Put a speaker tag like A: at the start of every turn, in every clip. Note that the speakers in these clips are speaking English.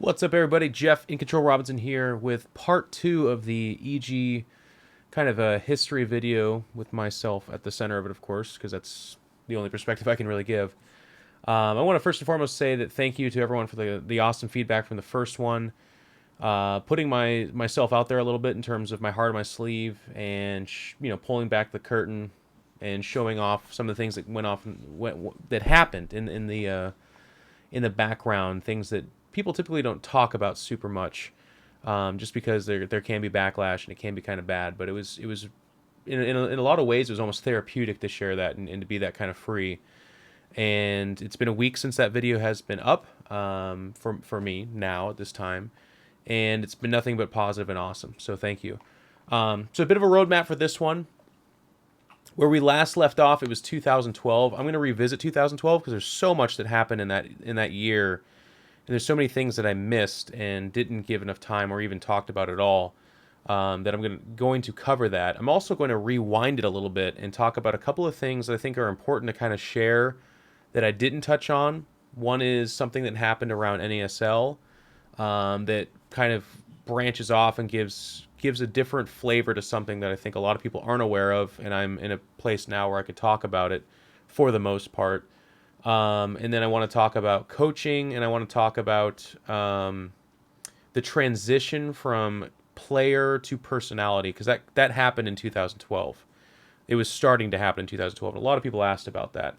A: What's up, everybody? Jeff in Control Robinson here with part two of the EG kind of a history video with myself at the center of it, of course, because that's the only perspective I can really give. I want to first and foremost say that thank you to everyone for the awesome feedback from the first one. Putting myself out there a little bit in terms of my heart on my sleeve and pulling back the curtain and showing off some of the things that that happened in the background, things that people typically don't talk about super much, just because there can be backlash and it can be kind of bad. But it was in a lot of ways it was almost therapeutic to share that and to be that kind of free. And it's been a week since that video has been up, for me now at this time, and it's been nothing but positive and awesome. So thank you. So a bit of a roadmap for this one. Where we last left off, it was 2012. I'm going to revisit 2012 because there's so much that happened in that year, and there's so many things that I missed and didn't give enough time or even talked about at all, that I'm going to cover that. I'm also going to rewind it a little bit and talk about a couple of things that I think are important to kind of share that I didn't touch on. One is something that happened around NASL, that kind of branches off and gives a different flavor to something that I think a lot of people aren't aware of, and I'm in a place now where I could talk about it for the most part. And then I want to talk about coaching, and I want to talk about the transition from player to personality, because that happened in 2012. It was starting to happen in 2012, and a lot of people asked about that.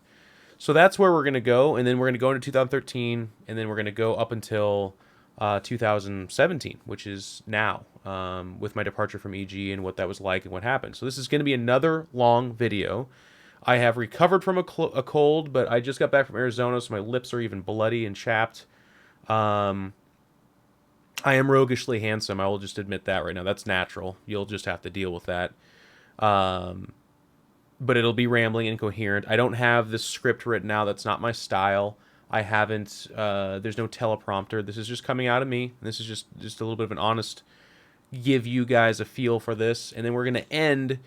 A: So that's where we're going to go, and then we're going to go into 2013, and then we're going to go up until 2017, which is now, with my departure from EG and what that was like and what happened. So this is going to be another long video. I have recovered from a cold, but I just got back from Arizona, so my lips are even bloody and chapped. Um, I am roguishly handsome. I will just admit that right now. That's natural. You'll just have to deal with that. Um, but it'll be rambling, incoherent. I don't have this script written out. That's not my style. I haven't. There's no teleprompter. This is just coming out of me. This is just a little bit of an honest give you guys a feel for this, and then we're gonna end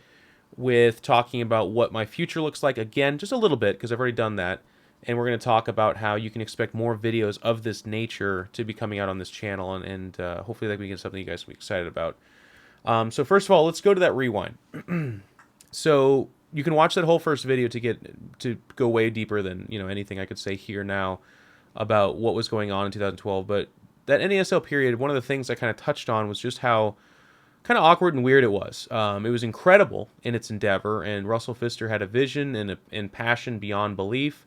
A: with talking about what my future looks like again, just a little bit because I've already done that, and we're gonna talk about how you can expect more videos of this nature to be coming out on this channel, and hopefully that can be something you guys will be excited about. So first of all, let's go to that rewind. So you can watch that whole first video to go way deeper than anything I could say here now about what was going on in 2012. But that NASL period, one of the things I kind of touched on was just how kind of awkward and weird it was. It was incredible in its endeavor, and Russell Pfister had a vision and passion beyond belief.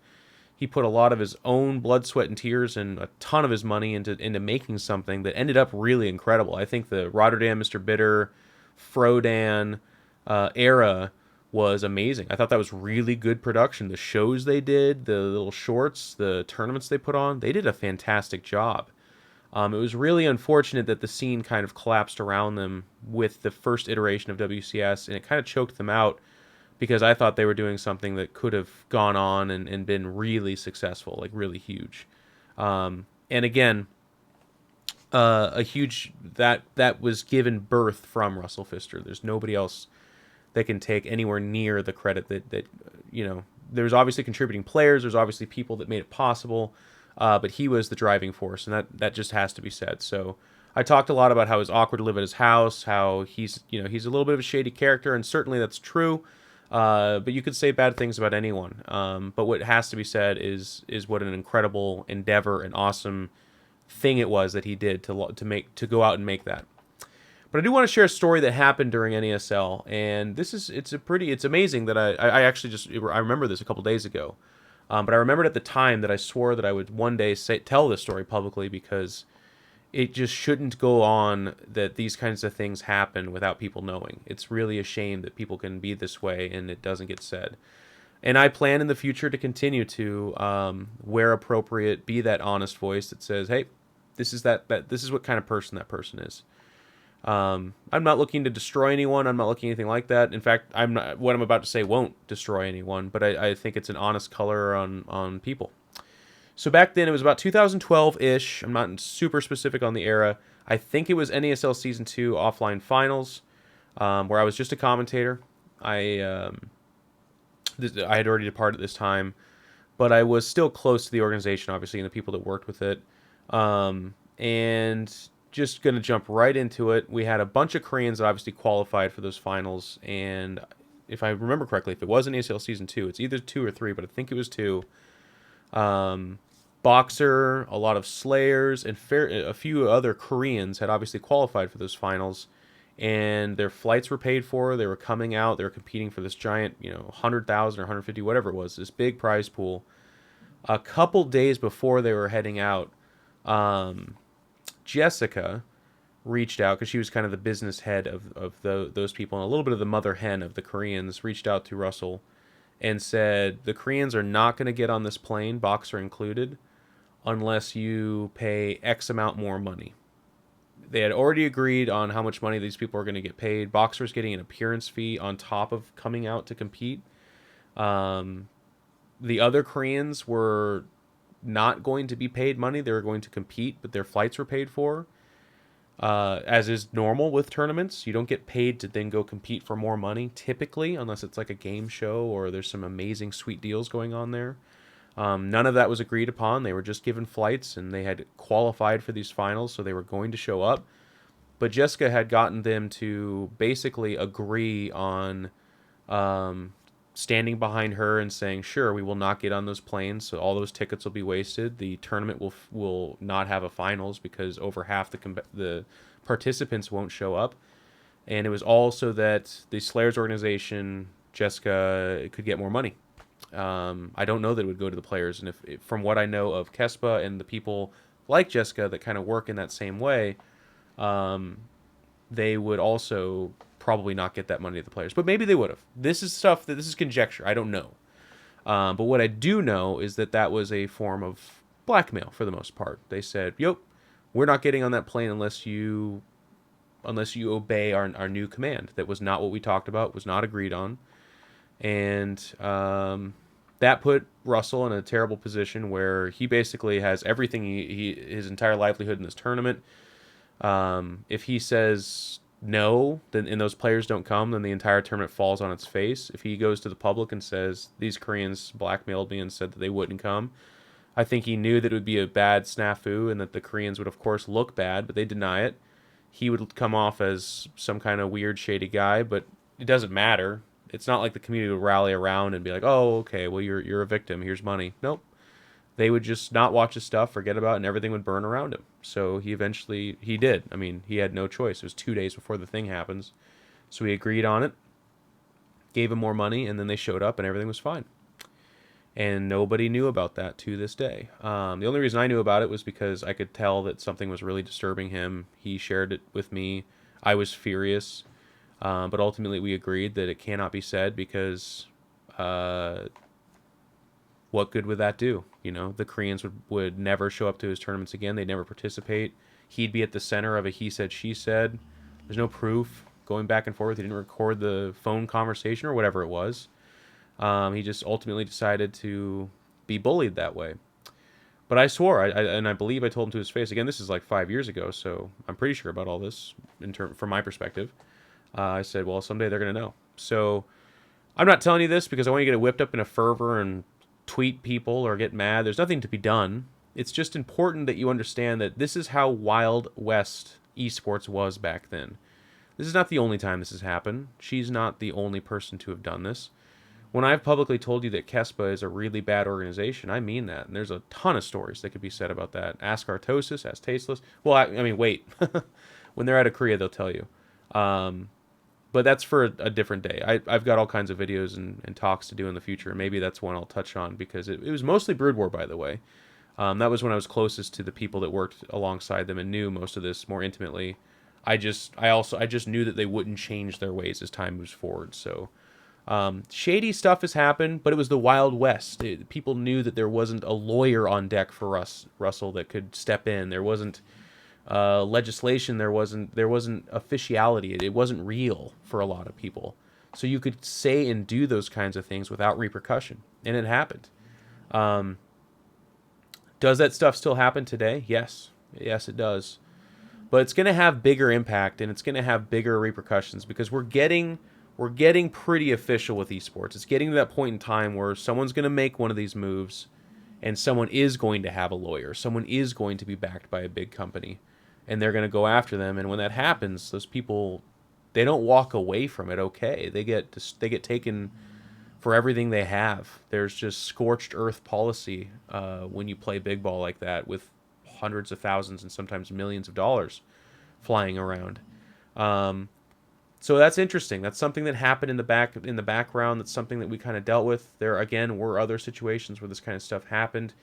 A: He put a lot of his own blood, sweat, and tears and a ton of his money into making something that ended up really incredible. I think the Rotterdam Mr. Bitter, Frodan era was amazing. I thought that was really good production. The shows they did, the little shorts, the tournaments they put on, they did a fantastic job. It was really unfortunate that the scene kind of collapsed around them with the first iteration of WCS, and it kind of choked them out because I thought they were doing something that could have gone on and been really successful, like really huge. And again, a huge that was given birth from Russell Pfister. There's nobody else that can take anywhere near the credit that there's obviously contributing players, there's obviously people that made it possible, but he was the driving force, and that just has to be said. So I talked a lot about how it was awkward to live at his house, how he's a little bit of a shady character, and certainly that's true. But you could say bad things about anyone. But what has to be said is what an incredible endeavor and awesome thing it was that he did to go out and make that. But I do want to share a story that happened during NASL, and it's amazing that I actually I remember this a couple days ago, but I remembered at the time that I swore that I would one day tell this story publicly, because it just shouldn't go on that these kinds of things happen without people knowing. It's really a shame that people can be this way and it doesn't get said. And I plan in the future to continue to, where appropriate, be that honest voice that says, "Hey, this is this is what kind of person that person is." I'm not looking to destroy anyone. I'm not looking anything like that. In fact, what I'm about to say won't destroy anyone, but I think it's an honest color on people. So back then, it was about 2012-ish. I'm not super specific on the era. I think it was NASL Season 2 offline finals, where I was just a commentator. I had already departed this time, but I was still close to the organization, obviously, and the people that worked with it. And just going to jump right into it. We had a bunch of Koreans that obviously qualified for those finals. And if I remember correctly, if it was an ACL Season 2, it's either 2 or 3, but I think it was 2. Um, Boxer, a lot of Slayers, and a few other Koreans had obviously qualified for those finals. And their flights were paid for. They were coming out. They were competing for this giant, 100,000 or 150, whatever it was, this big prize pool. A couple days before they were heading out, um, Jessica reached out because she was kind of the business head of those people and a little bit of the mother hen of the Koreans, reached out to Russell and said, the Koreans are not going to get on this plane, Boxer included, unless you pay X amount more money. They had already agreed on how much money these people are going to get paid. Boxer's getting an appearance fee on top of coming out to compete. Um, the other Koreans were not going to be paid money. They were going to compete, but their flights were paid for. As is normal with tournaments, you don't get paid to then go compete for more money, typically, unless it's like a game show or there's some amazing sweet deals going on there. None of that was agreed upon. They were just given flights, and they had qualified for these finals, so they were going to show up. But Jessica had gotten them to basically agree on standing behind her and saying, sure, we will not get on those planes, so all those tickets will be wasted. The tournament will not have a finals because over half the participants won't show up. And it was all so that the Slayers organization, Jessica, could get more money. I don't know that it would go to the players, and if from what I know of Kespa and the people like Jessica that kind of work in that same way, they would also probably not get that money to the players. But maybe they would have. This is conjecture. I don't know. But what I do know is that was a form of blackmail for the most part. They said, "Yep, we're not getting on that plane unless you obey our new command." That was not what we talked about. Was not agreed on, and that put Russell in a terrible position where he basically has everything his entire livelihood in this tournament. If he says no, then and those players don't come, then the entire tournament falls on its face. If he goes to the public and says these Koreans blackmailed me and said that they wouldn't come, I think he knew that it would be a bad snafu and that the Koreans would of course look bad, but they deny it. He would come off as some kind of weird, shady guy, but it doesn't matter. It's not like the community would rally around and be like, "Oh, okay, well you're a victim. Here's money." Nope. They would just not watch his stuff, forget about it, and everything would burn around him. So he did. I mean, he had no choice. It was 2 days before the thing happens. So he agreed on it, gave him more money, and then they showed up and everything was fine. And nobody knew about that to this day. The only reason I knew about it was because I could tell that something was really disturbing him. He shared it with me. I was furious. But ultimately we agreed that it cannot be said because what good would that do? The Koreans would never show up to his tournaments again. They'd never participate. He'd be at the center of a he said, she said. There's no proof going back and forth. He didn't record the phone conversation or whatever it was. He just ultimately decided to be bullied that way. But I swore, and I believe I told him to his face. Again, this is like 5 years ago, so I'm pretty sure about all this from my perspective. I said, well, someday they're going to know. So I'm not telling you this because I want you to get whipped up in a fervor and tweet people or get mad. There's nothing to be done. It's just important that you understand that this is how Wild West esports was back then. This is not the only time this has happened. She's not the only person to have done this. When I've publicly told you that Kespa is a really bad organization, I mean that. And there's a ton of stories that could be said about that. Ask Artosis, ask Tasteless. Well, I mean, wait. When they're out of Korea, they'll tell you. But that's for a different day. I've got all kinds of videos and talks to do in the future. Maybe that's one I'll touch on because it was mostly Brood War, by the way. That was when I was closest to the people that worked alongside them and knew most of this more intimately. I just knew that they wouldn't change their ways as time moves forward. So shady stuff has happened, but it was the Wild West. People knew that there wasn't a lawyer on deck for Russell that could step in. There wasn't legislation. There wasn't officiality. It wasn't real for a lot of people. So you could say and do those kinds of things without repercussion, and it happened. Does that stuff still happen today? Yes, it does. But it's going to have bigger impact and it's going to have bigger repercussions because we're getting pretty official with esports. It's getting to that point in time where someone's going to make one of these moves, and someone is going to have a lawyer, someone is going to be backed by a big company, and they're going to go after them. And when that happens, those people, they don't walk away from it okay. They get taken for everything they have. There's just scorched earth policy when you play big ball like that, with hundreds of thousands and sometimes millions of dollars flying around. Um, so that's interesting. That's something that happened in the background. That's something that we kind of dealt with. There again were other situations where this kind of stuff happened,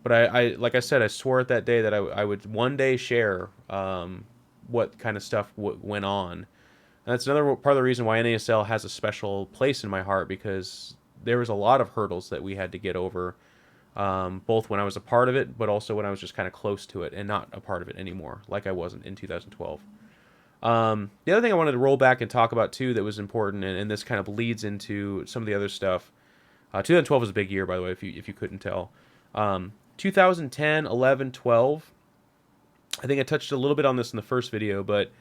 A: but I like I said, I swore at that day that I would one day share what kind of stuff went on. And that's another part of the reason why NASL has a special place in my heart, because there was a lot of hurdles that we had to get over, both when I was a part of it, but also when I was just kind of close to it and not a part of it anymore, like I wasn't in 2012. The other thing I wanted to roll back and talk about too that was important, and this kind of leads into some of the other stuff. 2012 was a big year, by the way, if you couldn't tell. 2010, 11, 12. I think I touched a little bit on this in the first video, but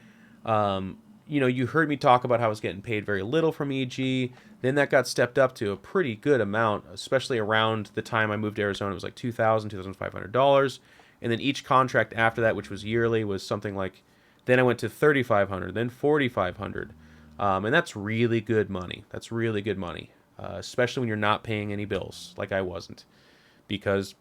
A: you heard me talk about how I was getting paid very little from EG. Then that got stepped up to a pretty good amount, especially around the time I moved to Arizona. It was like $2,000, $2,500. And then each contract after that, which was yearly, was something like, then I went to $3,500, then $4,500. And that's really good money. That's really good money, especially when you're not paying any bills, like I wasn't, because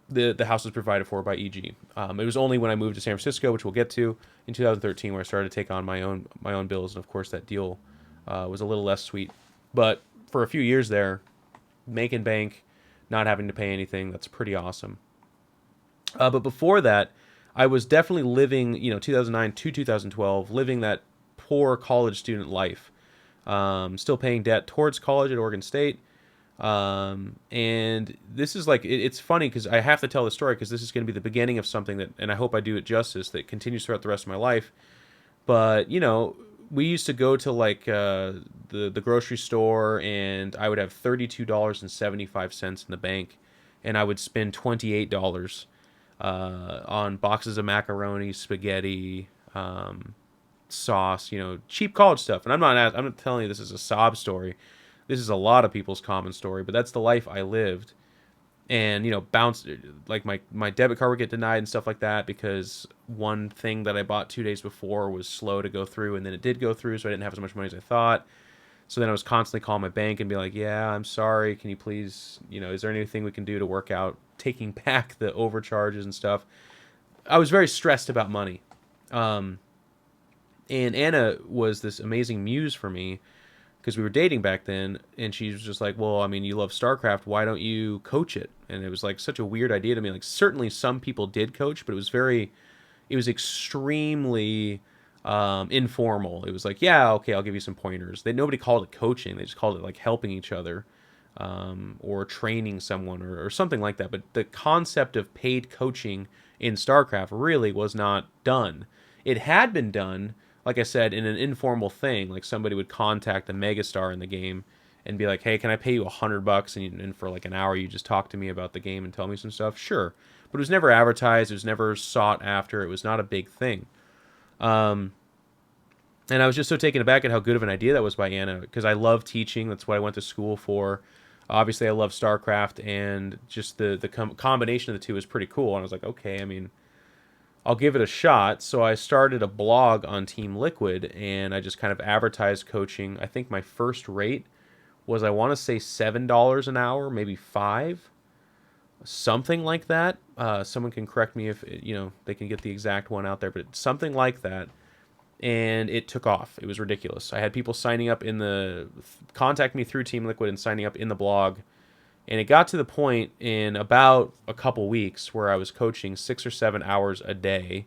A: the house was provided for by EG. It was only when I moved to San Francisco, which we'll get to, in 2013, where I started to take on my own bills, and of course that deal was a little less sweet. But for a few years there, making bank, not having to pay anything, that's pretty awesome. But before that, I was definitely living, 2009 to 2012, living that poor college student life. Still paying debt towards college at Oregon State. And this is like, it's funny because I have to tell the story, because this is going to be the beginning of something that, and I hope I do it justice, that continues throughout the rest of my life. But, we used to go to like the grocery store, and I would have $32.75 in the bank, and I would spend $28 on boxes of macaroni, spaghetti, sauce, cheap college stuff. And I'm not telling you this is a sob story. This is a lot of people's common story, but that's the life I lived. And bounce, like my debit card would get denied and stuff like that, because one thing that I bought 2 days before was slow to go through, and then it did go through, so I didn't have as much money as I thought. So then I was constantly calling my bank and be like, yeah, I'm sorry, can you please, is there anything we can do to work out taking back the overcharges and stuff? I was very stressed about money. And Anna was this amazing muse for me, because we were dating back then, and she was just like, well, I mean, you love StarCraft, why don't you coach it? And it was like such a weird idea to me. Like, certainly some people did coach, but it was extremely informal. It was like, yeah, okay, I'll give you some pointers. Nobody called it coaching. They just called it like helping each other, or training someone, or something like that. But the concept of paid coaching in StarCraft really was not done. It had been done, like I said, in an informal thing. Like, somebody would contact a megastar in the game and be like, hey, can I pay you $100, and for like an hour you just talk to me about the game and tell me some stuff? Sure. But it was never advertised. It was never sought after. It was not a big thing. And I was just so taken aback at how good of an idea that was by Anna, because I love teaching. That's what I went to school for. Obviously, I love StarCraft, and just the combination of the two is pretty cool. And I was like, okay, I mean, I'll give it a shot. So I started a blog on Team Liquid, and I just kind of advertised coaching. I think my first rate was, I want to say $7 an hour, maybe $5, something like that. Someone can correct me if they can get the exact one out there, but something like that. And it took off. It was ridiculous. I had people signing up contact me through Team Liquid and signing up in the blog. And it got to the point in about a couple weeks where I was coaching 6 or 7 hours a day.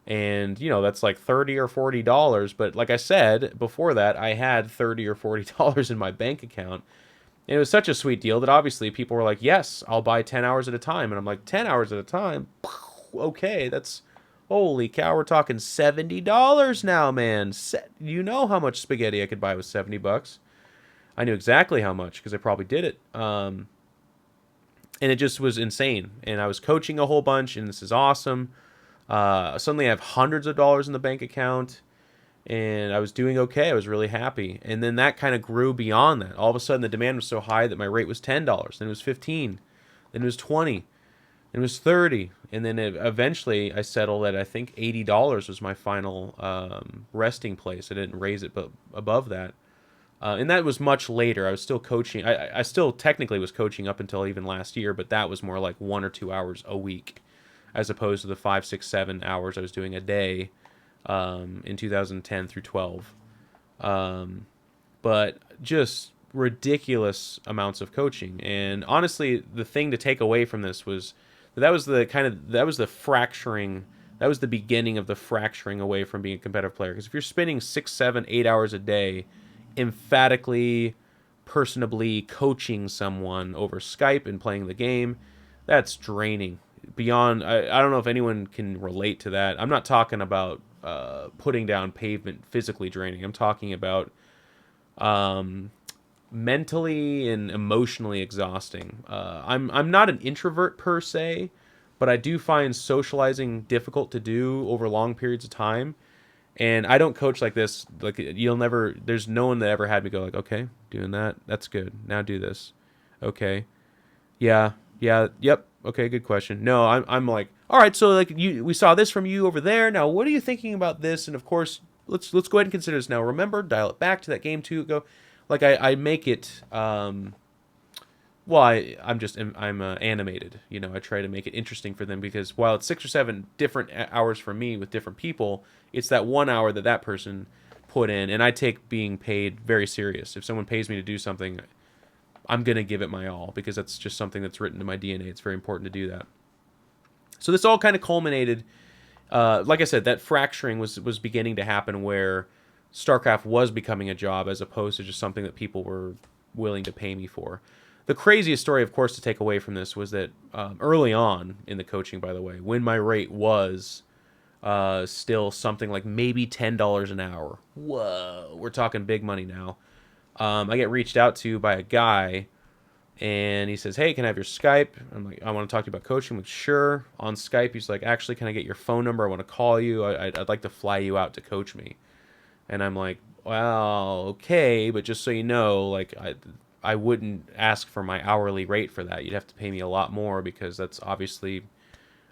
A: And, that's like $30 or $40. But like I said, before that, I had $30 or $40 in my bank account. And it was such a sweet deal that obviously people were like, yes, I'll buy 10 hours at a time. And I'm like, 10 hours at a time? Okay, that's... Holy cow, we're talking $70 now, man. You know how much spaghetti I could buy with $70. I knew exactly how much, because I probably did it. And it just was insane. And I was coaching a whole bunch, and this is awesome. Suddenly I have hundreds of dollars in the bank account, and I was doing okay. I was really happy. And then that kind of grew beyond that. All of a sudden, the demand was so high that my rate was $10. Then it was $15. Then it was $20. It was 30, and then eventually I settled at I think $80 was my final resting place. I didn't raise it but above that. And that was much later. I was still coaching. I still technically was coaching up until even last year, but that was more like 1 or 2 hours a week, as opposed to the 5, 6, 7 hours I was doing a day in 2010 through 12. But just ridiculous amounts of coaching. And honestly, the thing to take away from this was that was the kind of that was the fracturing. That was the beginning of the fracturing away from being a competitive player. Because if you're spending 6, 7, 8 hours a day emphatically, personably coaching someone over Skype and playing the game, that's draining. Beyond, I don't know if anyone can relate to that. I'm not talking about putting down pavement physically draining. I'm talking about um, mentally and emotionally exhausting. I'm not an introvert per se, but I do find socializing difficult to do over long periods of time. And I don't coach like this. Like you'll never. There's no one that ever had me go like, okay, doing that. That's good. Now do this. Okay. Yeah. Yeah. Yep. Okay. Good question. No, I'm like, all right. So like we saw this from you over there. Now what are you thinking about this? And of course, let's go ahead and consider this now. Remember, dial it back to that game 2 ago. Like I make it. Well, I'm animated. You know, I try to make it interesting for them because while it's 6 or 7 different hours for me with different people, it's that 1 hour that that person put in, and I take being paid very serious. If someone pays me to do something, I'm gonna give it my all because that's just something that's written to my DNA. It's very important to do that. So this all kind of culminated. Like I said, that fracturing was beginning to happen where StarCraft was becoming a job as opposed to just something that people were willing to pay me for. The craziest story, of course, to take away from this was that early on in the coaching, by the way, when my rate was still something like maybe $10 an hour. Whoa, we're talking big money now. I get reached out to by a guy, and he says, "Hey, can I have your Skype?" I'm like, "I want to talk to you about coaching." I'm like, "Sure." On Skype, he's like, "Actually, can I get your phone number? I want to call you. I'd like to fly you out to coach me." And I'm like, "Well, okay, but just so you know, like I wouldn't ask for my hourly rate for that. You'd have to pay me a lot more because that's obviously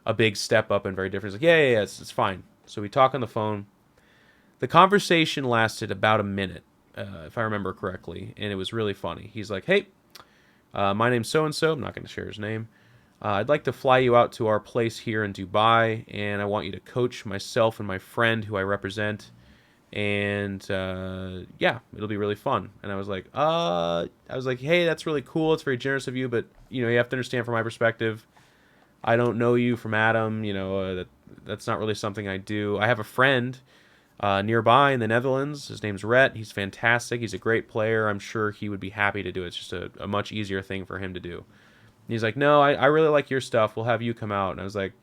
A: a big step up and very different." He's like, yeah, it's fine. So we talk on the phone. The conversation lasted about a minute, if I remember correctly, and it was really funny. He's like, "Hey, my name's so and so. I'm not going to share his name. I'd like to fly you out to our place here in Dubai, and I want you to coach myself and my friend who I represent. And yeah, it'll be really fun." And I was like, "Hey, that's really cool. It's very generous of you, but you know, you have to understand from my perspective, I don't know you from Adam. You know, that's not really something I do. I have a friend nearby in the Netherlands. His name's Rhett. He's fantastic. He's a great player. I'm sure he would be happy to do it. It's just a much easier thing for him to do." And he's like, "No, I really like your stuff. We'll have you come out." And I was like,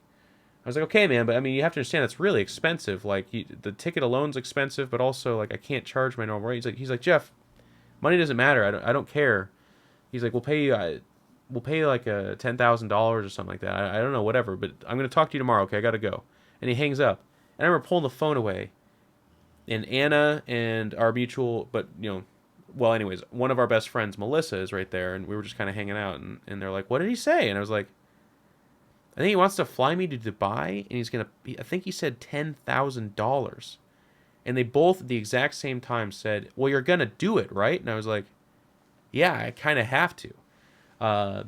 A: "Okay, man, but I mean, you have to understand it's really expensive. Like, the ticket alone's expensive, but also like I can't charge my normal rate." He's like, "Jeff, money doesn't matter. I don't care." He's like, we'll pay you like $10,000 or something like that. I don't know, whatever. But I'm gonna talk to you tomorrow. Okay, I gotta go." And he hangs up. And I remember pulling the phone away, and Anna and our mutual, but well, anyways, one of our best friends, Melissa, is right there, and we were just kind of hanging out, and they're like, "What did he say?" And I was like, "I think he wants to fly me to Dubai, and I think he said $10,000." And they both at the exact same time said, "Well, you're gonna do it, right?" And I was like, "Yeah, I kind of have to." Uh,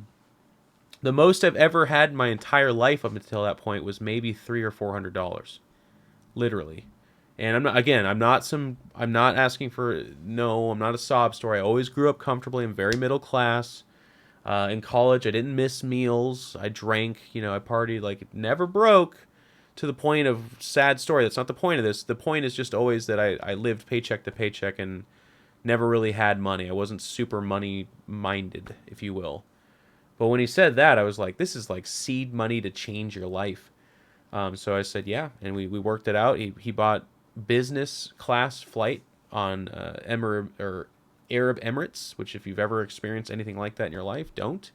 A: the most I've ever had in my entire life up until that point was maybe $300 or $400, literally. And I'm not asking for, no, I'm not a sob story. I always grew up comfortably. I'm very middle class. In college, I didn't miss meals. I drank, I partied, like it never broke to the point of sad story. That's not the point of this. The point is just always that I lived paycheck to paycheck and never really had money. I wasn't super money minded, if you will. But when he said that, I was like, this is like seed money to change your life. So I said, yeah. And we worked it out. He bought business class flight on Arab Emirates, which if you've ever experienced anything like that in your life, don't,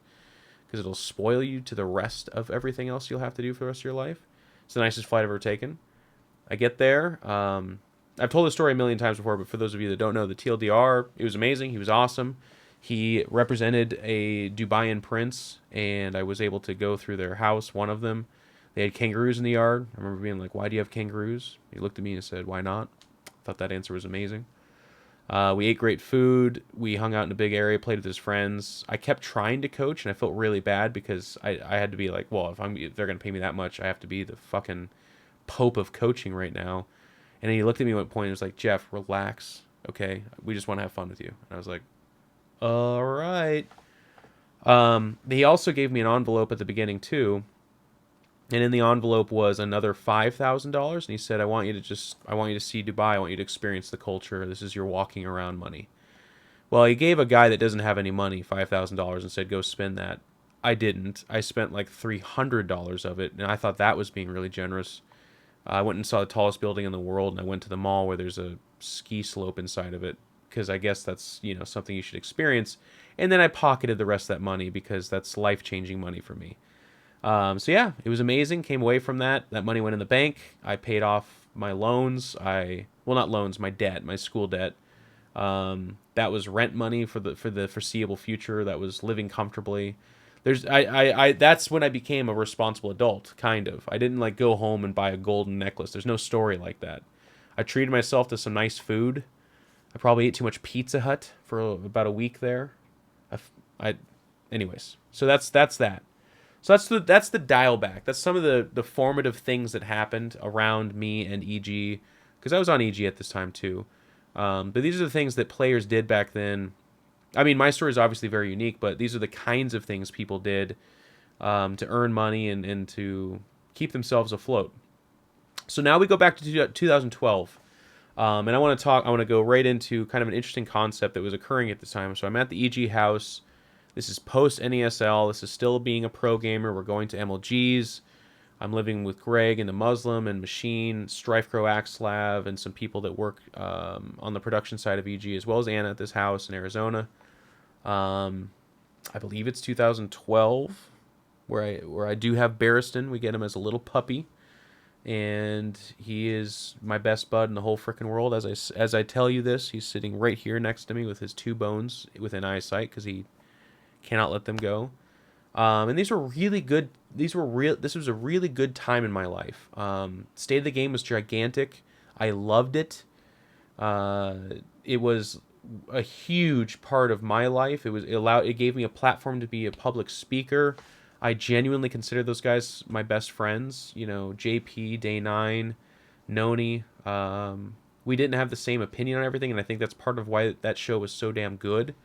A: because it'll spoil you to the rest of everything else you'll have to do for the rest of your life. It's the nicest flight I've ever taken. I get there. I've told this story a million times before, but for those of you that don't know, the TLDR, it was amazing. He was awesome. He represented a Dubaian prince, and I was able to go through their house, one of them. They had kangaroos in the yard. I remember being like, "Why do you have kangaroos?" He looked at me and said, "Why not?" Thought that answer was amazing. We ate great food. We hung out in a big area, played with his friends. I kept trying to coach, and I felt really bad because I had to be like, well, if they're gonna pay me that much, I have to be the fucking pope of coaching right now. And then he looked at me at one point and was like, "Jeff, relax, okay? We just want to have fun with you." And I was like, "All right." He also gave me an envelope at the beginning too, and in the envelope was another $5,000. And he said, I want you to see Dubai. I want you to experience the culture. This is your walking around money." Well, he gave a guy that doesn't have any money $5,000 and said, "Go spend that." I didn't. I spent like $300 of it, and I thought that was being really generous. I went and saw the tallest building in the world, and I went to the mall where there's a ski slope inside of it because I guess that's, something you should experience. And then I pocketed the rest of that money because that's life changing money for me. So yeah, it was amazing. Came away from that. That money went in the bank. I paid off my loans. Well, not loans, my debt, my school debt. That was rent money for the foreseeable future. That was living comfortably. That's when I became a responsible adult, kind of. I didn't like go home and buy a golden necklace. There's no story like that. I treated myself to some nice food. I probably ate too much Pizza Hut for about a week there. I anyways. So that's that. So that's the dial back. That's some of the formative things that happened around me and EG, because I was on EG at this time too. But these are the things that players did back then. I mean, my story is obviously very unique, but these are the kinds of things people did to earn money and to keep themselves afloat. So now we go back to 2012. And I want to go right into kind of an interesting concept that was occurring at this time. So I'm at the EG house. This is post NESL. This is still being a pro gamer. We're going to MLGs. I'm living with Greg and the Muslim and Machine, StrifeCro, Axelav, and some people that work on the production side of EG, as well as Anna at this house in Arizona. I believe it's 2012, where I do have Barristan. We get him as a little puppy, and he is my best bud in the whole freaking world. As I tell you this, he's sitting right here next to me with his two bones within eyesight because he cannot let them go. And these were really good. This was a really good time in my life. State of the Game was gigantic. I loved it. It was a huge part of my life. It gave me a platform to be a public speaker. I genuinely consider those guys my best friends. JP, Day 9, Noni. We didn't have the same opinion on everything, and I think that's part of why that show was so damn good.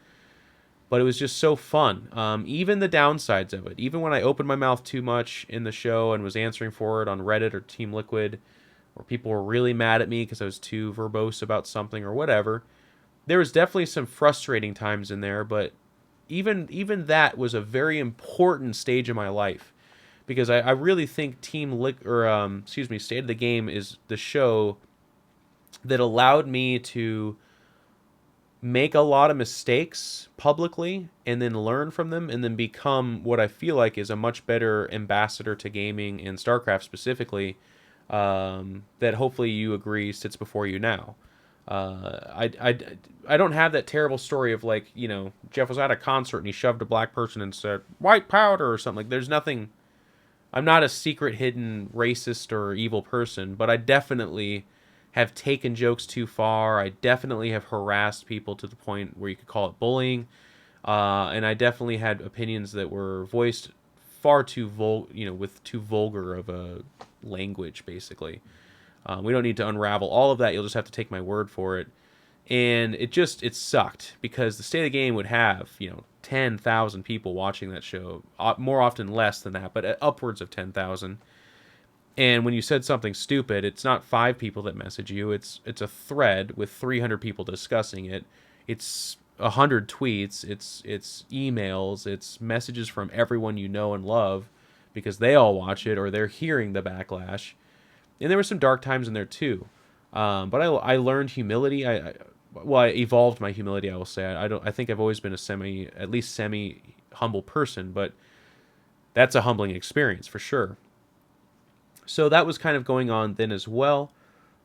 A: But it was just so fun. Even the downsides of it. Even when I opened my mouth too much in the show and was answering for it on Reddit or Team Liquid, or people were really mad at me because I was too verbose about something or whatever, there was definitely some frustrating times in there. But even that was a very important stage of my life, because I really think State of the Game is the show that allowed me to make a lot of mistakes publicly and then learn from them and then become what I feel like is a much better ambassador to gaming and StarCraft specifically, that hopefully you agree sits before you now. I don't have that terrible story of like, Jeff was at a concert and he shoved a black person and said white powder or something. Like, there's nothing. I'm not a secret hidden racist or evil person, but I definitely have taken jokes too far. I definitely have harassed people to the point where you could call it bullying. And I definitely had opinions that were voiced far too with too vulgar of a language, basically. We don't need to unravel all of that. You'll just have to take my word for it. And it sucked because the State of the Game would have, 10,000 people watching that show, more often less than that, but upwards of 10,000. And when you said something stupid, it's not 5 people that message you. It's a thread with 300 people discussing it. It's 100 tweets. It's emails. It's messages from everyone you know and love because they all watch it or they're hearing the backlash. And there were some dark times in there too. But I learned humility. I evolved my humility. I will say. I think I've always been at least semi humble person, but that's a humbling experience for sure. So that was kind of going on then as well.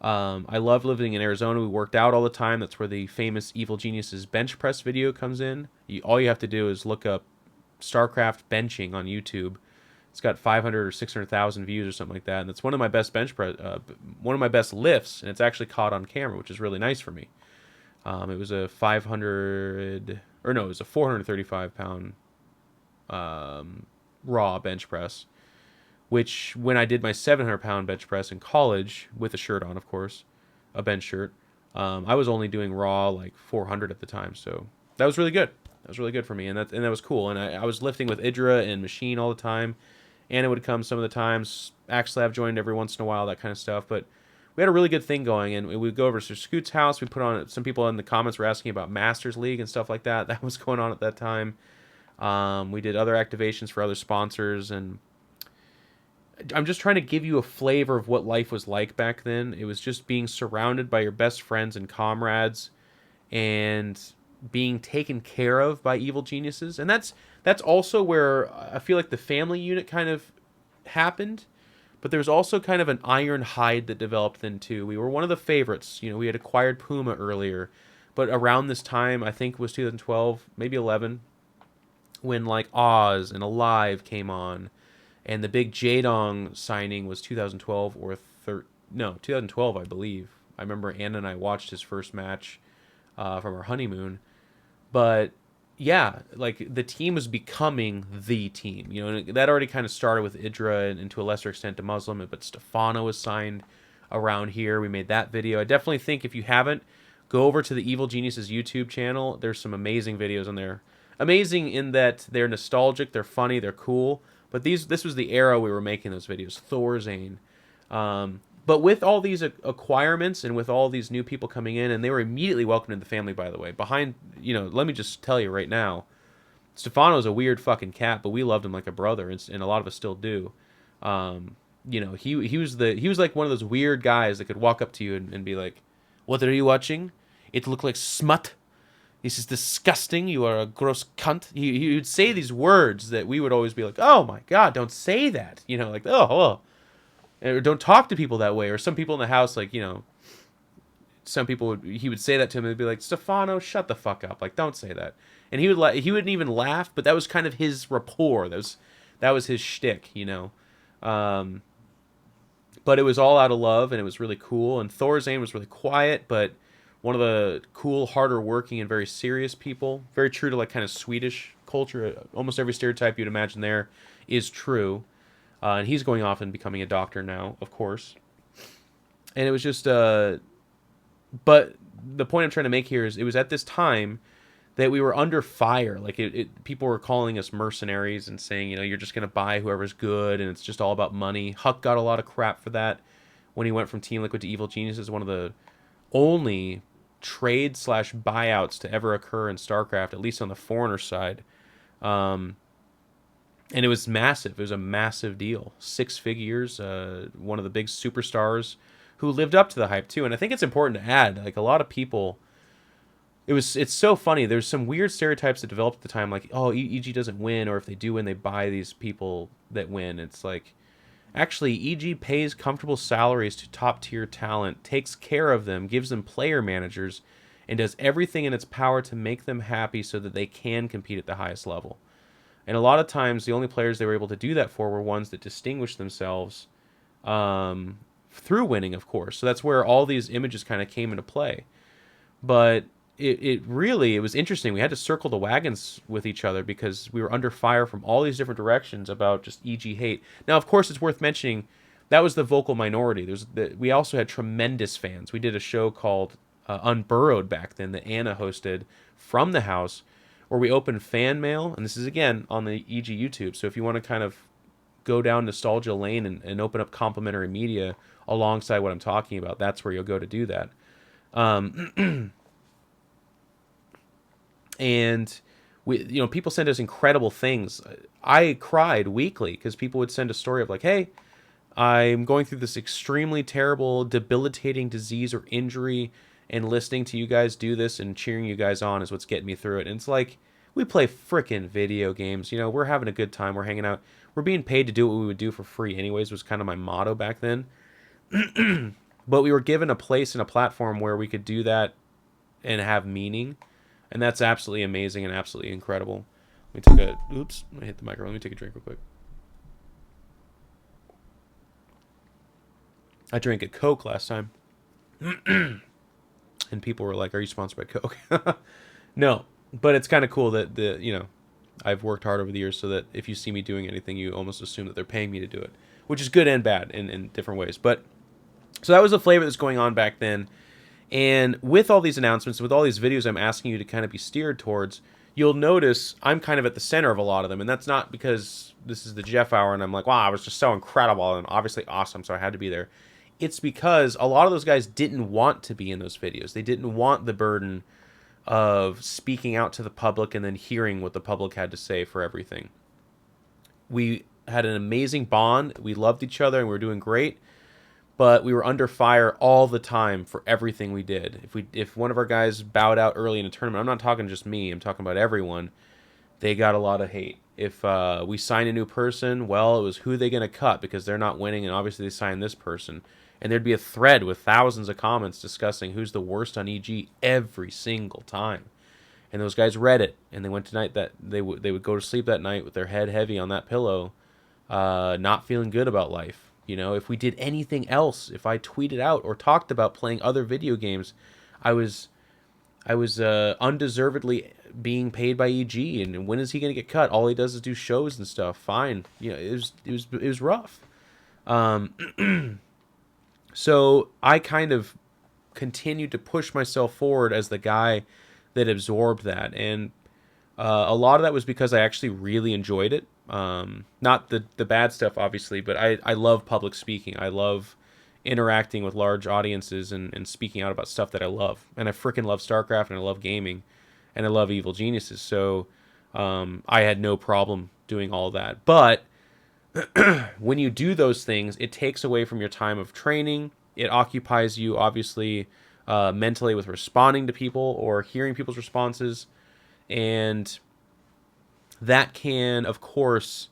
A: I loved living in Arizona. We worked out all the time. That's where the famous Evil Geniuses bench press video comes in. All you have to do is look up StarCraft benching on YouTube. It's got 500 or 600,000 views or something like that, and it's one of my best bench press, one of my best lifts, and it's actually caught on camera, which is really nice for me. It was a 500, or no, it was a 435 pound raw bench press, which when I did my 700-pound bench press in college with a shirt on, of course, a bench shirt, I was only doing raw like 400 at the time. So that was really good. That was really good for me, and that was cool. And I was lifting with Idra and Machine all the time. Anna would come some of the times. Axlab joined every once in a while, that kind of stuff. But we had a really good thing going, and we would go over to Scoot's house. We put on, some people in the comments were asking about Masters League and stuff like that. That was going on at that time. We did other activations for other sponsors, and I'm just trying to give you a flavor of what life was like back then. It was just being surrounded by your best friends and comrades, and being taken care of by evil geniuses. And that's also where I feel like the family unit kind of happened. But there's also kind of an iron hide that developed then too. We were one of the favorites. You know, we had acquired Puma earlier, but around this time, I think it was 2012, maybe 11, when like Oz and Alive came on, and the big Jaedong signing was 2012 or 2012, I believe. I remember Anna and I watched his first match from our honeymoon, but yeah, like the team was becoming the team. You know, and that already kind of started with Idra and to a lesser extent to Muslim, but Stefano was signed around here. We made that video. I definitely think if you haven't, go over to the Evil Geniuses YouTube channel. There's some amazing videos on there. Amazing in that they're nostalgic, they're funny, they're cool. But this was the era we were making those videos. Thorazane. But with all these acquirements and with all these new people coming in, and they were immediately welcomed in the family, by the way. Behind, you know, let me just tell you right now, Stefano's a weird fucking cat, but we loved him like a brother, and a lot of us still do. You know, he was like one of those weird guys that could walk up to you and be like, "What are you watching? It looked like smut. This is disgusting. You are a gross cunt." He would say these words that we would always be like, "Oh my god, don't say that." You know, like, oh. Or don't talk to people that way. Or some people in the house, like, you know, some people he would say that to him and they'd be like, "Stefano, shut the fuck up. Like, don't say that." And he wouldn't even laugh, but that was kind of his rapport. That was his shtick, you know. But it was all out of love, and it was really cool. And Thorazane was really quiet, but one of the cool, harder working, and very serious people. Very true to like kind of Swedish culture. Almost every stereotype you'd imagine there is true. And he's going off and becoming a doctor now, of course. And it was just, but the point I'm trying to make here is it was at this time that we were under fire. Like people were calling us mercenaries and saying, you know, you're just going to buy whoever's good, and it's just all about money. Huck got a lot of crap for that when he went from Team Liquid to Evil Geniuses, one of the only trade/buyouts to ever occur in StarCraft, at least on the foreigner side. And it was massive. It was a massive deal. 6 figures. One of the big superstars who lived up to the hype too. And I think it's important to add, like a lot of people, it's so funny. There's some weird stereotypes that developed at the time, like, oh, EG doesn't win, or if they do win, they buy these people that win. It's like, actually, EG pays comfortable salaries to top tier talent, takes care of them, gives them player managers, and does everything in its power to make them happy so that they can compete at the highest level. And a lot of times, the only players they were able to do that for were ones that distinguished themselves through winning, of course. So that's where all these images kind of came into play. But it was interesting. We had to circle the wagons with each other because we were under fire from all these different directions about just EG hate. Now, of course, it's worth mentioning that was the vocal minority. We also had tremendous fans. We did a show called Unburrowed back then that Anna hosted from the house, where we open fan mail, and this is again on the EG YouTube. So if you want to kind of go down nostalgia lane and open up complimentary media alongside what I'm talking about, that's where you'll go to do that. And people send us incredible things. I cried weekly because people would send a story of like, "Hey, I'm going through this extremely terrible, debilitating disease or injury, and listening to you guys do this and cheering you guys on is what's getting me through it." And it's like, we play frickin' video games. You know, we're having a good time. We're hanging out. We're being paid to do what we would do for free anyways, was kind of my motto back then. But we were given a place and a platform where we could do that and have meaning, and that's absolutely amazing and absolutely incredible. Let me take a oops, I hit the microphone. Let me take a drink real quick. I drank a Coke last time, and people were like, "Are you sponsored by Coke?" No, but it's kind of cool that I've worked hard over the years so that if you see me doing anything, you almost assume that they're paying me to do it, which is good and bad in different ways. But so that was the flavor that's going on back then. And with all these announcements, with all these videos I'm asking you to kind of be steered towards, you'll notice I'm kind of at the center of a lot of them. And that's not because this is the Jeff Hour and I'm like, wow, I was just so incredible and obviously awesome, so I had to be there. It's because a lot of those guys didn't want to be in those videos. They didn't want the burden of speaking out to the public and then hearing what the public had to say for everything. We had an amazing bond. We loved each other and we were doing great. But we were under fire all the time for everything we did. If one of our guys bowed out early in a tournament, I'm not talking just me, I'm talking about everyone, they got a lot of hate. If we signed a new person, well, it was who they going to cut because they're not winning, and obviously they signed this person. And there'd be a thread with thousands of comments discussing who's the worst on EG every single time. And those guys read it, and they went tonight that they would go to sleep that night with their head heavy on that pillow, not feeling good about life. You know, if we did anything else, if I tweeted out or talked about playing other video games, I was undeservedly being paid by EG. And when is he going to get cut? All he does is do shows and stuff. Fine, you know, it was rough. So I kind of continued to push myself forward as the guy that absorbed that, and a lot of that was because I actually really enjoyed it. Not the bad stuff, obviously, but I love public speaking. I love interacting with large audiences and speaking out about stuff that I love. And I freaking love StarCraft, and I love gaming, and I love Evil Geniuses. So I had no problem doing all that. But when you do those things, it takes away from your time of training. It occupies you, obviously, mentally with responding to people or hearing people's responses. And that can, of course,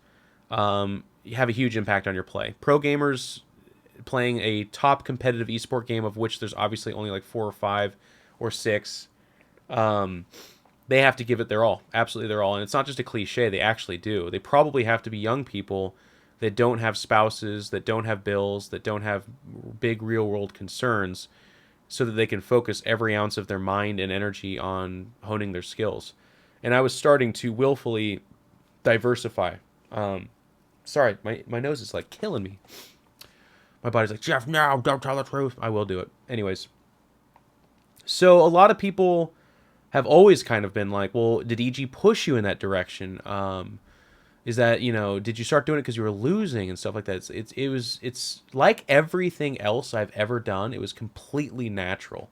A: have a huge impact on your play. Pro gamers playing a top competitive esport game, of which there's obviously only like 4 or 5 or 6, they have to give it their all, absolutely their all. And it's not just a cliche, they actually do. They probably have to be young people that don't have spouses, that don't have bills, that don't have big real-world concerns, so that they can focus every ounce of their mind and energy on honing their skills. And I was starting to willfully diversify. Sorry, my nose is like killing me. My body's like, Jeff, no, don't tell the truth. I will do it. Anyways. So a lot of people have always kind of been like, well, did EG push you in that direction? Is that, you know, did you start doing it because you were losing and stuff like that? It's like everything else I've ever done. It was completely natural.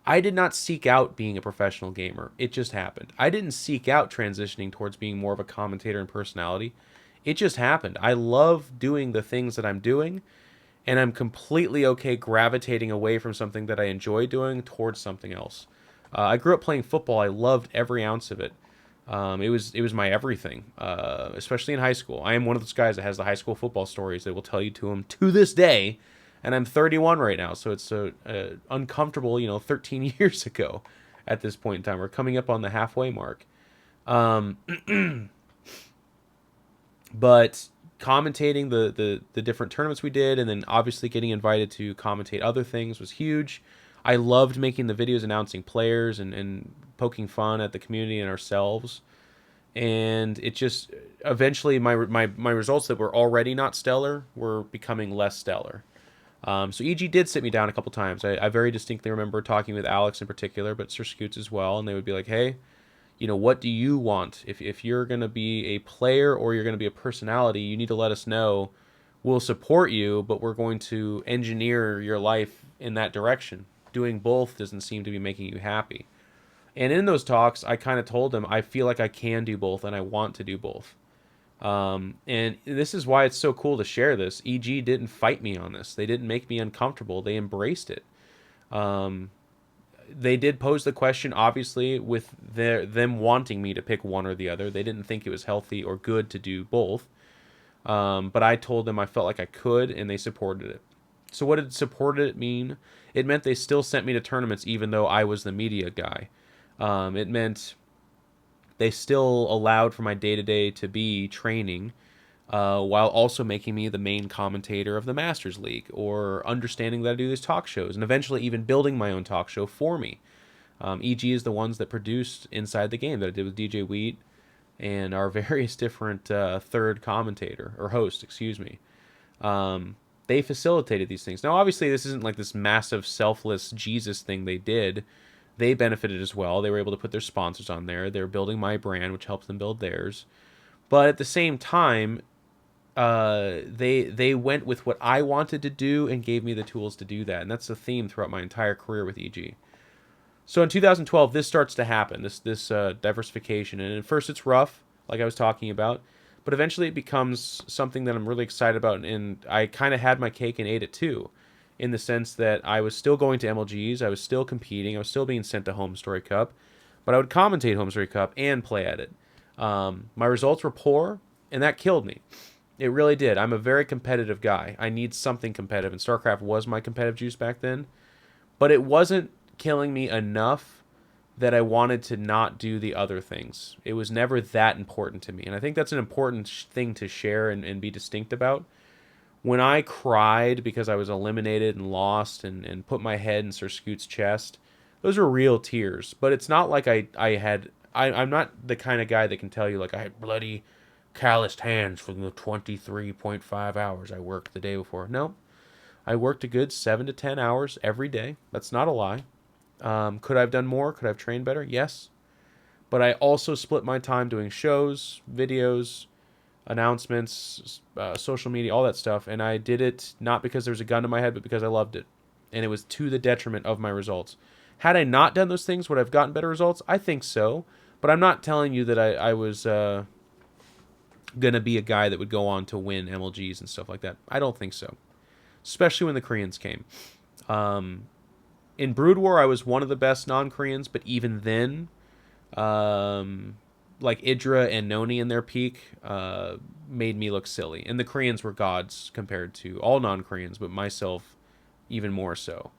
A: I did not seek out being a professional gamer. It just happened. I didn't seek out transitioning towards being more of a commentator and personality. It just happened. I love doing the things that I'm doing, and I'm completely okay gravitating away from something that I enjoy doing towards something else. I grew up playing football. I loved every ounce of it. It was my everything, especially in high school. I am one of those guys that has the high school football stories that will tell you to them to this day. And I'm 31 right now, so it's uncomfortable, 13 years ago at this point in time. We're coming up on the halfway mark. But commentating the different tournaments we did, and then obviously getting invited to commentate other things was huge. I loved making the videos announcing players and poking fun at the community and ourselves. And it just, eventually my results that were already not stellar were becoming less stellar. So EG did sit me down a couple times. I very distinctly remember talking with Alex in particular, but Sir Scoots as well, and they would be like, hey, what do you want? If you're going to be a player or you're going to be a personality, you need to let us know. We'll support you, but we're going to engineer your life in that direction. Doing both doesn't seem to be making you happy. And in those talks, I kind of told them I feel like I can do both and I want to do both. And this is why it's so cool to share this. EG didn't fight me on this. They didn't make me uncomfortable. They embraced it. They did pose the question, obviously, with them wanting me to pick one or the other. They didn't think it was healthy or good to do both. But I told them I felt like I could, and they supported it. So what did supported it mean? It meant they still sent me to tournaments even though I was the media guy. It meant they still allowed for my day-to-day to be training, while also making me the main commentator of the Masters League, or understanding that I do these talk shows, and eventually even building my own talk show for me. EG is the ones that produced Inside the Game that I did with DJ Wheat and our various different third commentator, or host, excuse me. They facilitated these things. Now, obviously, this isn't like this massive selfless Jesus thing they did. They benefited as well. They were able to put their sponsors on there. They're building my brand, which helps them build theirs. But at the same time, they went with what I wanted to do and gave me the tools to do that. And that's the theme throughout my entire career with EG. So in 2012, this starts to happen, this diversification. And at first it's rough, like I was talking about. But eventually it becomes something that I'm really excited about. And I kind of had my cake and ate it too, in the sense that I was still going to MLGs, I was still competing, I was still being sent to Home Story Cup. But I would commentate Home Story Cup and play at it. My results were poor, and that killed me. It really did. I'm a very competitive guy. I need something competitive, and StarCraft was my competitive juice back then. But it wasn't killing me enough that I wanted to not do the other things. It was never that important to me. And I think that's an important thing to share and be distinct about. When I cried because I was eliminated and lost and put my head in Sir Scoot's chest, those were real tears. But it's not like I'm not the kind of guy that can tell you, like, I had bloody calloused hands from the 23.5 hours I worked the day before. No, I worked a good 7 to 10 hours every day. That's not a lie. Could I have done more? Could I have trained better? Yes. But I also split my time doing shows, videos, announcements, social media, all that stuff. And I did it not because there was a gun to my head, but because I loved it. And it was to the detriment of my results. Had I not done those things, would I have gotten better results? I think so. But I'm not telling you that I was going to be a guy that would go on to win MLGs and stuff like that. I don't think so. Especially when the Koreans came. In Brood War, I was one of the best non-Koreans, but even then, like Idra and Noni in their peak, made me look silly. And the Koreans were gods compared to all non-Koreans, but myself even more so.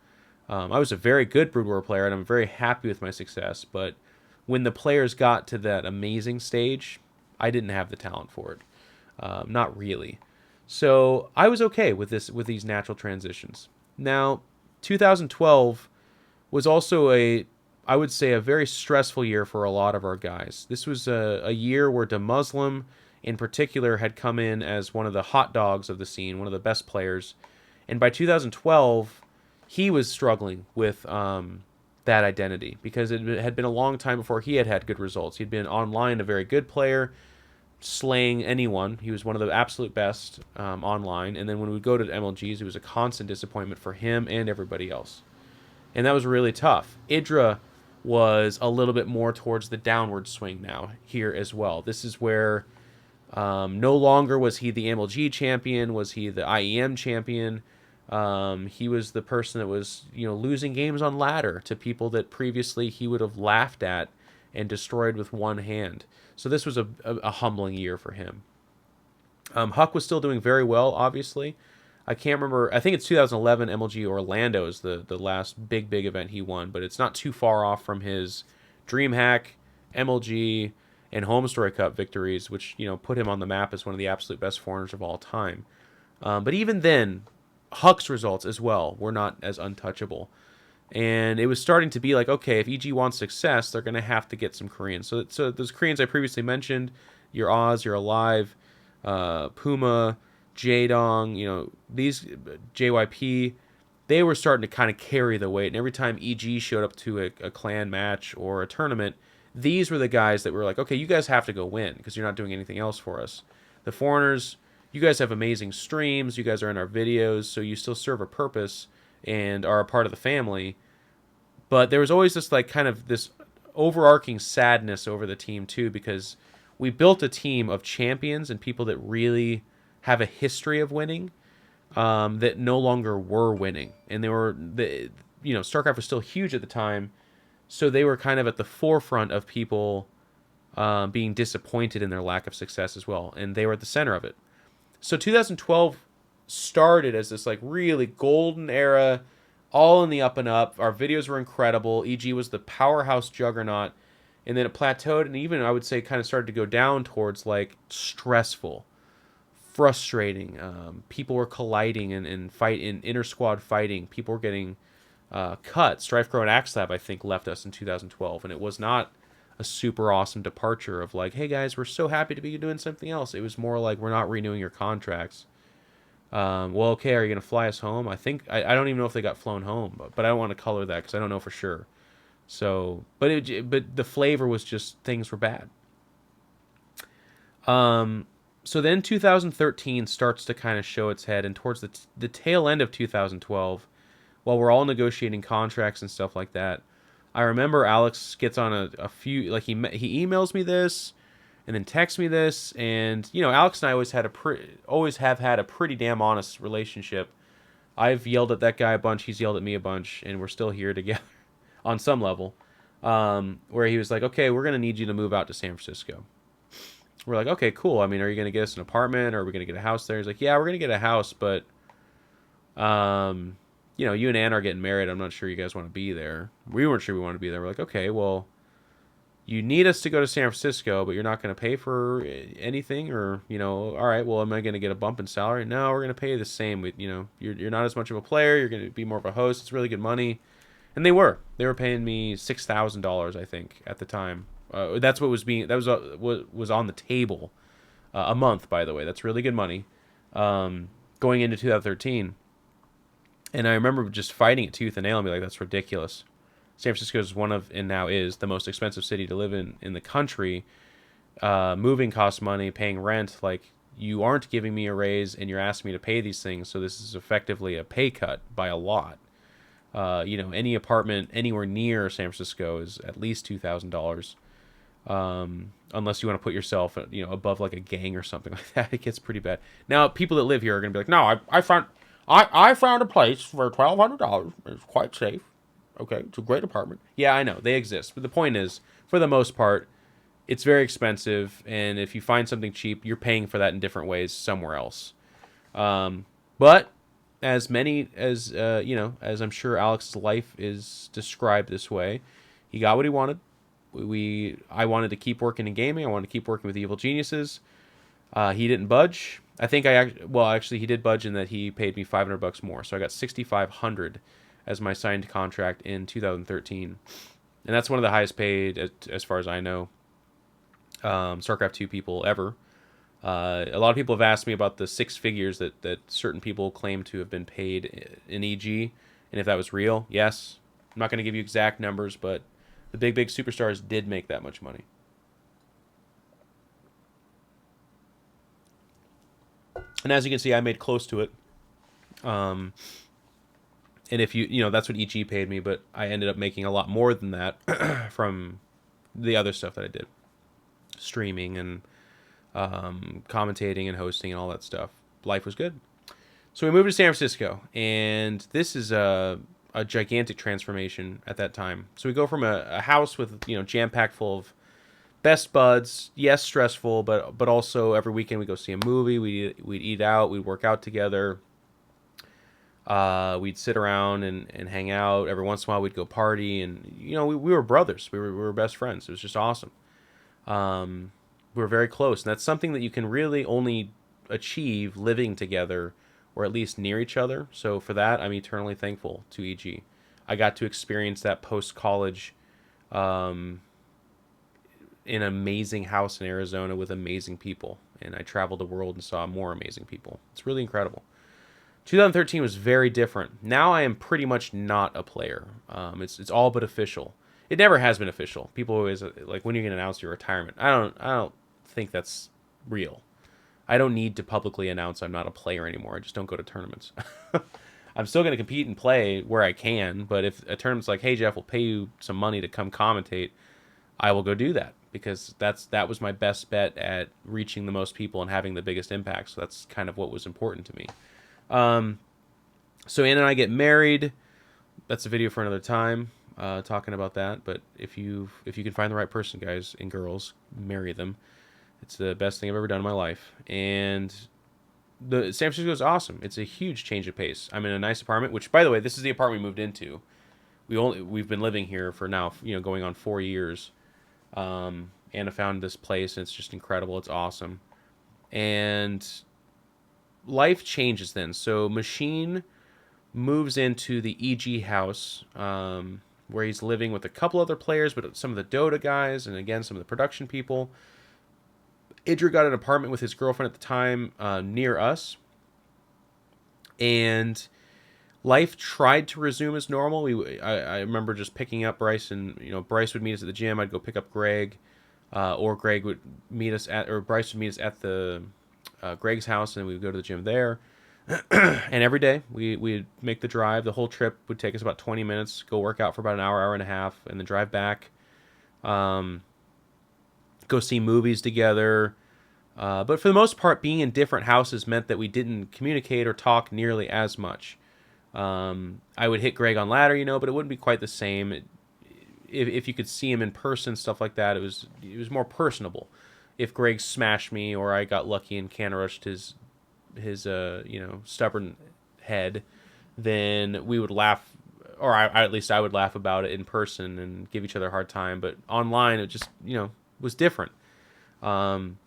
A: I was a very good Brood War player, and I'm very happy with my success, but when the players got to that amazing stage, I didn't have the talent for it. Not really. So I was okay with these natural transitions. Now, 2012 was also I would say, a very stressful year for a lot of our guys. This was a year where DeMuslim, in particular, had come in as one of the hot dogs of the scene, one of the best players. And by 2012, he was struggling with that identity, because it had been a long time before he had good results. He'd been online a very good player, slaying anyone. He was one of the absolute best online. And then when we go to MLGs, it was a constant disappointment for him and everybody else. And that was really tough. Idra was a little bit more towards the downward swing now here as well. This is where no longer was he the MLG champion, was he the IEM champion. He was the person that was, losing games on ladder to people that previously he would have laughed at and destroyed with one hand. So this was a humbling year for him. Huck was still doing very well, obviously. I can't remember. I think it's 2011 MLG Orlando is the last big event he won, but it's not too far off from his DreamHack, MLG, and Home Story Cup victories, which put him on the map as one of the absolute best foreigners of all time. But even then, Huck's results as well were not as untouchable. And it was starting to be like, okay, if EG wants success, they're going to have to get some Koreans. So those Koreans I previously mentioned, your Oz, your Alive, Puma, Jaedong, these JYP, they were starting to kind of carry the weight. And every time EG showed up to a clan match or a tournament, these were the guys that were like, okay, you guys have to go win because you're not doing anything else for us. The foreigners, you guys have amazing streams. You guys are in our videos, so you still serve a purpose and are a part of the family. But there was always this kind of this overarching sadness over the team too, because we built a team of champions and people that really have a history of winning, that no longer were winning. And StarCraft was still huge at the time, so they were kind of at the forefront of people being disappointed in their lack of success as well, and they were at the center of it. So 2012 started as this like really golden era, all in the up and up. Our videos were incredible. EG was the powerhouse juggernaut, and then it plateaued, and even I would say kind of started to go down towards like stressful, frustrating. People were colliding and fight in inter squad fighting. People were getting cut. StrifeCro and AxeLab, I think, left us in 2012, and it was not a super awesome departure of like, hey guys, we're so happy to be doing something else. It was more like, we're not renewing your contracts. Well, okay, are you gonna fly us home? I don't even know if they got flown home, but I don't want to color that because I don't know for sure. So, but the flavor was just things were bad. So then 2013 starts to kind of show its head, and towards the tail end of 2012, while we're all negotiating contracts and stuff like that, I remember Alex gets on a few, like he emails me this, and then texts me this, and you know, Alex and I always have had a pretty damn honest relationship. I've yelled at that guy a bunch, he's yelled at me a bunch, and we're still here together on some level. Where he was like, okay, we're gonna need you to move out to San Francisco. We're like, okay, cool. I mean, are you gonna get us an apartment, or are we gonna get a house there? He's like, yeah, we're gonna get a house, but you know, you and Ann are getting married. I'm not sure you guys want to be there. We weren't sure we wanted to be there. We're like, okay, well, you need us to go to San Francisco, but you're not going to pay for anything, or, you know, all right, well, am I going to get a bump in salary? No, we're going to pay you the same. You know, you're not as much of a player. You're going to be more of a host. It's really good money. And they were paying me $6,000, I think, at the time. That's what was on the table a month, by the way. That's really good money. Going into 2013. And I remember just fighting it tooth and nail and be like, that's ridiculous. San Francisco is and now is, the most expensive city to live in the country. Moving costs money, paying rent. Like, you aren't giving me a raise, and you're asking me to pay these things, so this is effectively a pay cut by a lot. You know, any apartment anywhere near San Francisco is at least $2,000. Unless you want to put yourself, you know, above like a gang or something like that, it gets pretty bad. Now, people that live here are going to be like, no, I found a place for $1,200. It's quite safe. Okay, it's a great apartment. Yeah, I know, they exist. But the point is, for the most part, it's very expensive. And if you find something cheap, you're paying for that in different ways somewhere else. But as many as, you know, as I'm sure Alex's life is described this way, he got what he wanted. I wanted to keep working in gaming. I wanted to keep working with Evil Geniuses. He didn't budge. I think actually he did budge in that he paid me $500 more. So I got $6,500 as my signed contract in 2013. And that's one of the highest paid, as far as I know, StarCraft 2 people ever. A lot of people have asked me about the six figures that certain people claim to have been paid in EG, and if that was real. Yes. I'm not going to give you exact numbers, but the big superstars did make that much money. And as you can see, I made close to it. And if you know, that's what EG paid me, but I ended up making a lot more than that from the other stuff that I did. Streaming and commentating and hosting and all that stuff. Life was good. So we moved to San Francisco, and this is a gigantic transformation at that time. So we go from a house with, you know, jam-packed full of best buds, yes, stressful, but also every weekend we go see a movie, we'd eat out, we'd work out together, we'd sit around and hang out. Every once in a while we'd go party, and you know, we were brothers, we were best friends. It was just awesome. We were very close, and that's something that you can really only achieve living together, or at least near each other. So for that, I'm eternally thankful to EG. I got to experience that post-college in an amazing house in Arizona with amazing people. And I traveled the world and saw more amazing people. It's really incredible. 2013 was very different. Now I am pretty much not a player. It's all but official. It never has been official. People always like, when are you going to announce your retirement? I don't think that's real. I don't need to publicly announce I'm not a player anymore. I just don't go to tournaments. I'm still going to compete and play where I can, but if a tournament's like, hey Jeff, we'll pay you some money to come commentate, I will go do that, because that was my best bet at reaching the most people and having the biggest impact. So that's kind of what was important to me. So Ann and I get married. That's a video for another time, talking about that. But if you can find the right person, guys and girls, marry them. It's the best thing I've ever done in my life. And the San Francisco is awesome. It's a huge change of pace. I'm in a nice apartment, which, by the way, this is the apartment we moved into. We've been living here for now, going on 4 years. Anna found this place, and it's just incredible. It's awesome, and life changes then. So Machine moves into the EG house, where he's living with a couple other players, but some of the Dota guys, and again some of the production people. Idra got an apartment with his girlfriend at the time, near us, and life tried to resume as normal. I remember just picking up Bryce, and Bryce would meet us at the gym. I'd go pick up Greg, or Greg would meet us or Bryce would meet us at the Greg's house, and we would go to the gym there. And every day we'd make the drive. The whole trip would take us about 20 minutes. Go work out for about an hour, hour and a half, and then drive back. Go see movies together. But for the most part, being in different houses meant that we didn't communicate or talk nearly as much. I would hit Greg on ladder, but it wouldn't be quite the same. If you could see him in person, stuff like that, it was more personable. If Greg smashed me, or I got lucky and can rushed his stubborn head, then we would laugh, or at least I would laugh about it in person and give each other a hard time. But online, it just was different. And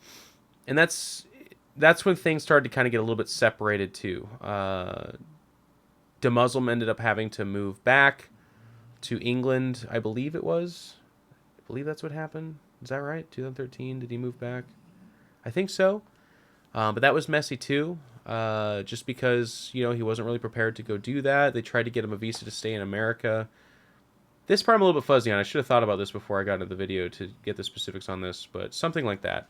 A: that's when things started to kind of get a little bit separated too. DeMuzzle ended up having to move back to England, I believe it was. I believe that's what happened. Is that right? 2013, did he move back? I think so. But that was messy too, just because, he wasn't really prepared to go do that. They tried to get him a visa to stay in America. This part I'm a little bit fuzzy on. I should have thought about this before I got into the video to get the specifics on this, but something like that.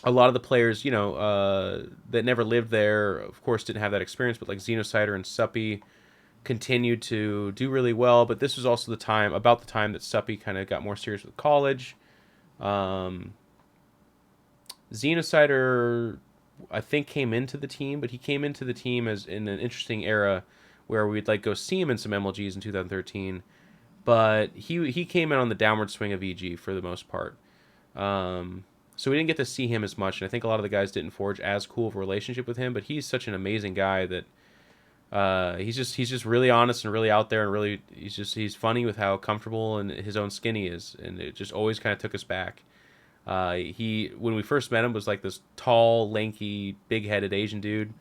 A: A lot of the players, that never lived there, of course, didn't have that experience, but like Xenocider and Suppy continued to do really well. But this was also about the time that Suppy kind of got more serious with college. Xenocider, I think, came into the team, but he came into the team as in an interesting era where we'd go see him in some MLGs in 2013. But he came in on the downward swing of EG for the most part. So we didn't get to see him as much, and I think a lot of the guys didn't forge as cool of a relationship with him. But he's such an amazing guy that he's just really honest and really out there, and really he's funny with how comfortable in his own skin he is, and it just always kind of took us back. When we first met him, was like this tall, lanky, big-headed Asian dude,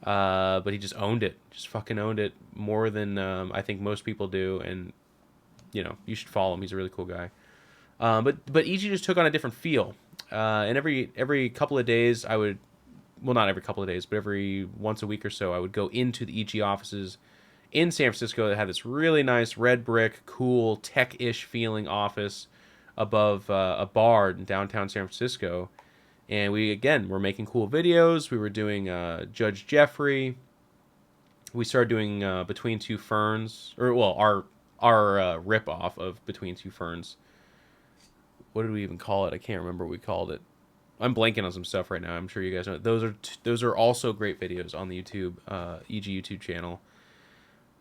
A: but he just owned it, just fucking owned it more than I think most people do, and you should follow him. He's a really cool guy. But EG just took on a different feel. And every couple of days, not every couple of days, but every once a week or so, I would go into the EG offices in San Francisco that had this really nice red brick, cool, tech-ish feeling office above a bar in downtown San Francisco. And we're making cool videos. We were doing Judge Jeffrey. We started doing Between Two Ferns, our rip-off of Between Two Ferns. What did we even call it? I can't remember what we called it. I'm blanking on some stuff right now. I'm sure you guys know. Those are also great videos on the EG YouTube channel.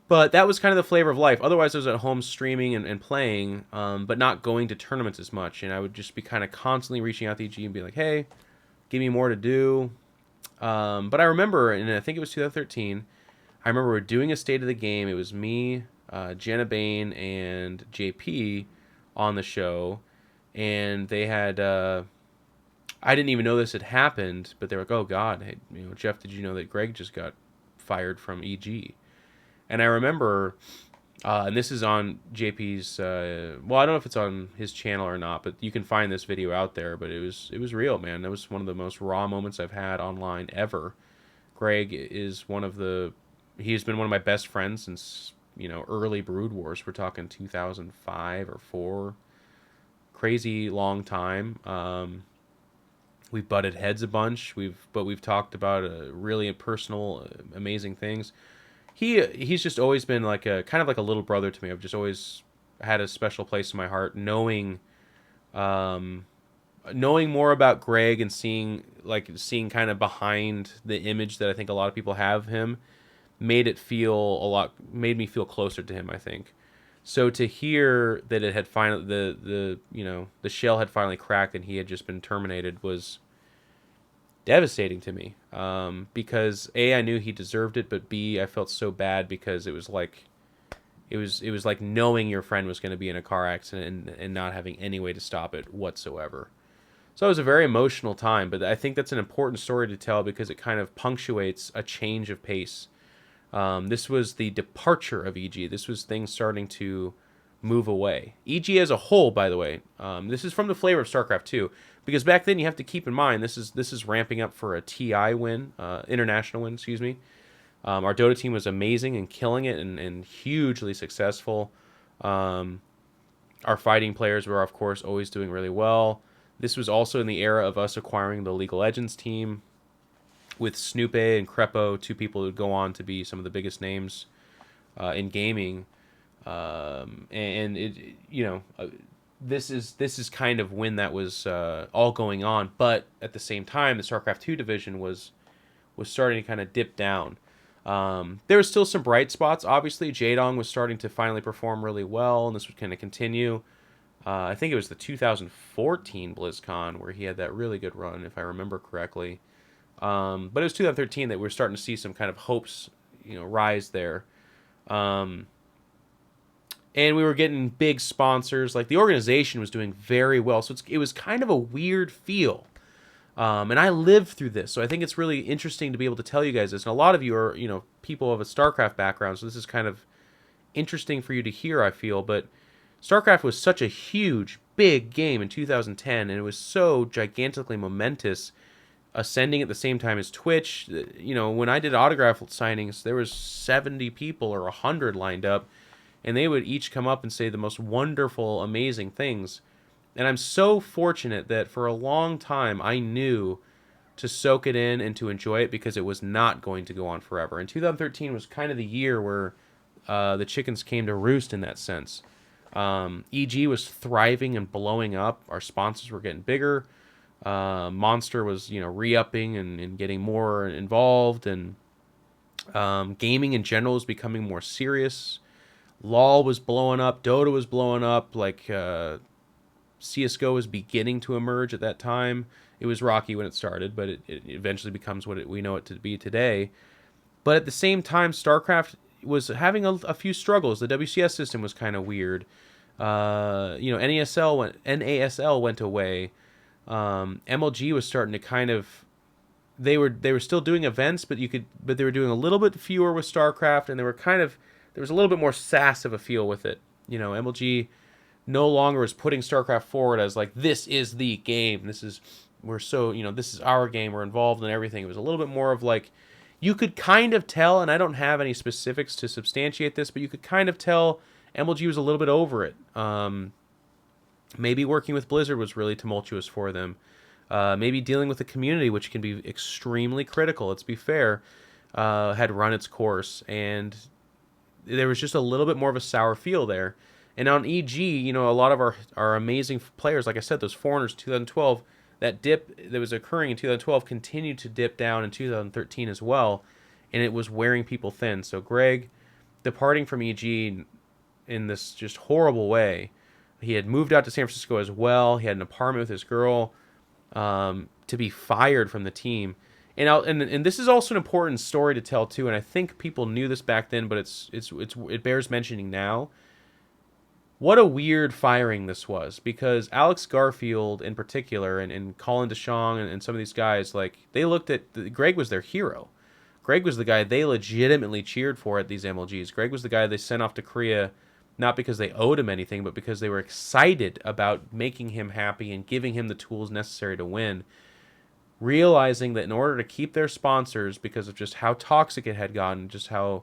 A: But that was kind of the flavor of life. Otherwise, I was at home streaming and playing, but not going to tournaments as much. And I would just be kind of constantly reaching out to EG and be like, hey, give me more to do. But I remember, and I think it was 2013, I remember we were doing a State of the Game. It was me, Jenna Bain, and JP on the show. And they had, I didn't even know this had happened, but they were like, oh God, hey, Jeff, did you know that Greg just got fired from EG? And I remember, and this is on JP's, I don't know if it's on his channel or not, but you can find this video out there, but it was real, man. That was one of the most raw moments I've had online ever. Greg is he's been one of my best friends since, early Brood Wars. We're talking 2005 or 4. Crazy long time. We've butted heads a bunch. We've talked about really personal, amazing things. He's just always been kind of like a little brother to me. I've just always had a special place in my heart, knowing more about Greg and seeing kind of behind the image that I think a lot of people have of him, made me feel closer to him, I think. So to hear that it had finally the shell had finally cracked and he had just been terminated was devastating to me, because A, I knew he deserved it, but B, I felt so bad because it was like knowing your friend was going to be in a car accident and not having any way to stop it whatsoever. So it was a very emotional time, but I think that's an important story to tell because it kind of punctuates a change of pace. This was the departure of EG. This was things starting to move away. EG as a whole, by the way, this is from the flavor of StarCraft 2, because back then you have to keep in mind this is ramping up for a TI win, international win, excuse me. Our Dota team was amazing and killing it and hugely successful. Um, our fighting players were, of course, always doing really well. This was also in the era of us acquiring the League of Legends team with Snoop and Crepo, two people who would go on to be some of the biggest names in gaming. And it, this is kind of when that was all going on. But at the same time, the StarCraft 2 division was starting to kind of dip down. There was still some bright spots. Obviously, Jaedong was starting to finally perform really well, and this would kind of continue. I think it was the 2014 BlizzCon where he had that really good run, if I remember correctly. But it was 2013 that we were starting to see some kind of hopes, rise there. And we were getting big sponsors. Like, the organization was doing very well, so it was kind of a weird feel. And I lived through this, so I think it's really interesting to be able to tell you guys this. And a lot of you are, people of a StarCraft background, so this is kind of interesting for you to hear, I feel. But StarCraft was such a huge, big game in 2010, and it was so gigantically momentous, ascending at the same time as Twitch. When I did autograph signings, there was 70 people or 100 lined up, and they would each come up and say the most wonderful, amazing things. And I'm so fortunate that for a long time I knew to soak it in and to enjoy it because it was not going to go on forever. And 2013 was kind of the year where the chickens came to roost in that sense. EG was thriving and blowing up. Our sponsors were getting bigger. Monster was, re-upping and getting more involved. And gaming in general was becoming more serious. LoL was blowing up. Dota was blowing up. CSGO was beginning to emerge at that time. It was rocky when it started, but it eventually becomes what we know it to be today. But at the same time, StarCraft was having a few struggles. The WCS system was kind of weird. NASL went away. MLG was starting to kind of, they were still doing events, but they were doing a little bit fewer with StarCraft, and there was a little bit more sass of a feel with it. MLG no longer is putting StarCraft forward as like, this is the game. This is our game. We're involved in everything. It was a little bit more of like, you could kind of tell, and I don't have any specifics to substantiate this, but you could kind of tell MLG was a little bit over it. Maybe working with Blizzard was really tumultuous for them. Maybe dealing with the community, which can be extremely critical, let's be fair, had run its course, and there was just a little bit more of a sour feel there. And on EG, a lot of our amazing players, like I said, those foreigners, 2012, that dip that was occurring in 2012 continued to dip down in 2013 as well, and it was wearing people thin. So Greg, departing from EG in this just horrible way, he had moved out to San Francisco as well. He had an apartment with his girl, to be fired from the team. And this is also an important story to tell too, and I think people knew this back then, but it bears mentioning now. What a weird firing this was, because Alex Garfield in particular and Colin DeShong and some of these guys, like, they looked at Greg was their hero. Greg was the guy they legitimately cheered for at these MLGs. Greg was the guy they sent off to Korea, not because they owed him anything, but because they were excited about making him happy and giving him the tools necessary to win, realizing that in order to keep their sponsors, because of just how toxic it had gotten, just how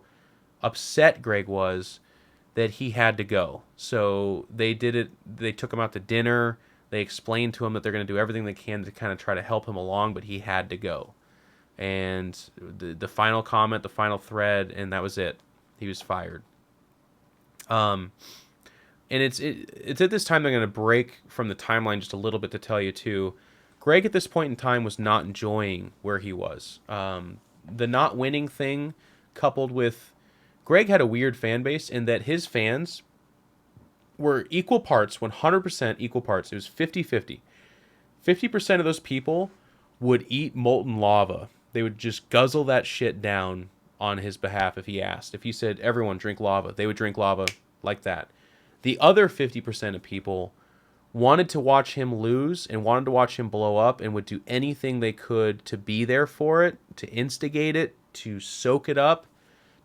A: upset Greg was, that he had to go. So they did it. They took him out to dinner. They explained to him that they're going to do everything they can to kind of try to help him along, but he had to go. And the final comment, the final thread, and that was it. He was fired. And it's at this time they're going to break from the timeline just a little bit to tell you too. Greg at this point in time was not enjoying where he was. The not winning thing, coupled with Greg had a weird fan base in that his fans were equal parts, 100% equal parts. It was 50-50. 50% of those people would eat molten lava. They would just guzzle that shit down on his behalf if he asked. If he said, everyone drink lava, they would drink lava like that. The other 50% of people wanted to watch him lose and wanted to watch him blow up and would do anything they could to be there for it, to instigate it, to soak it up,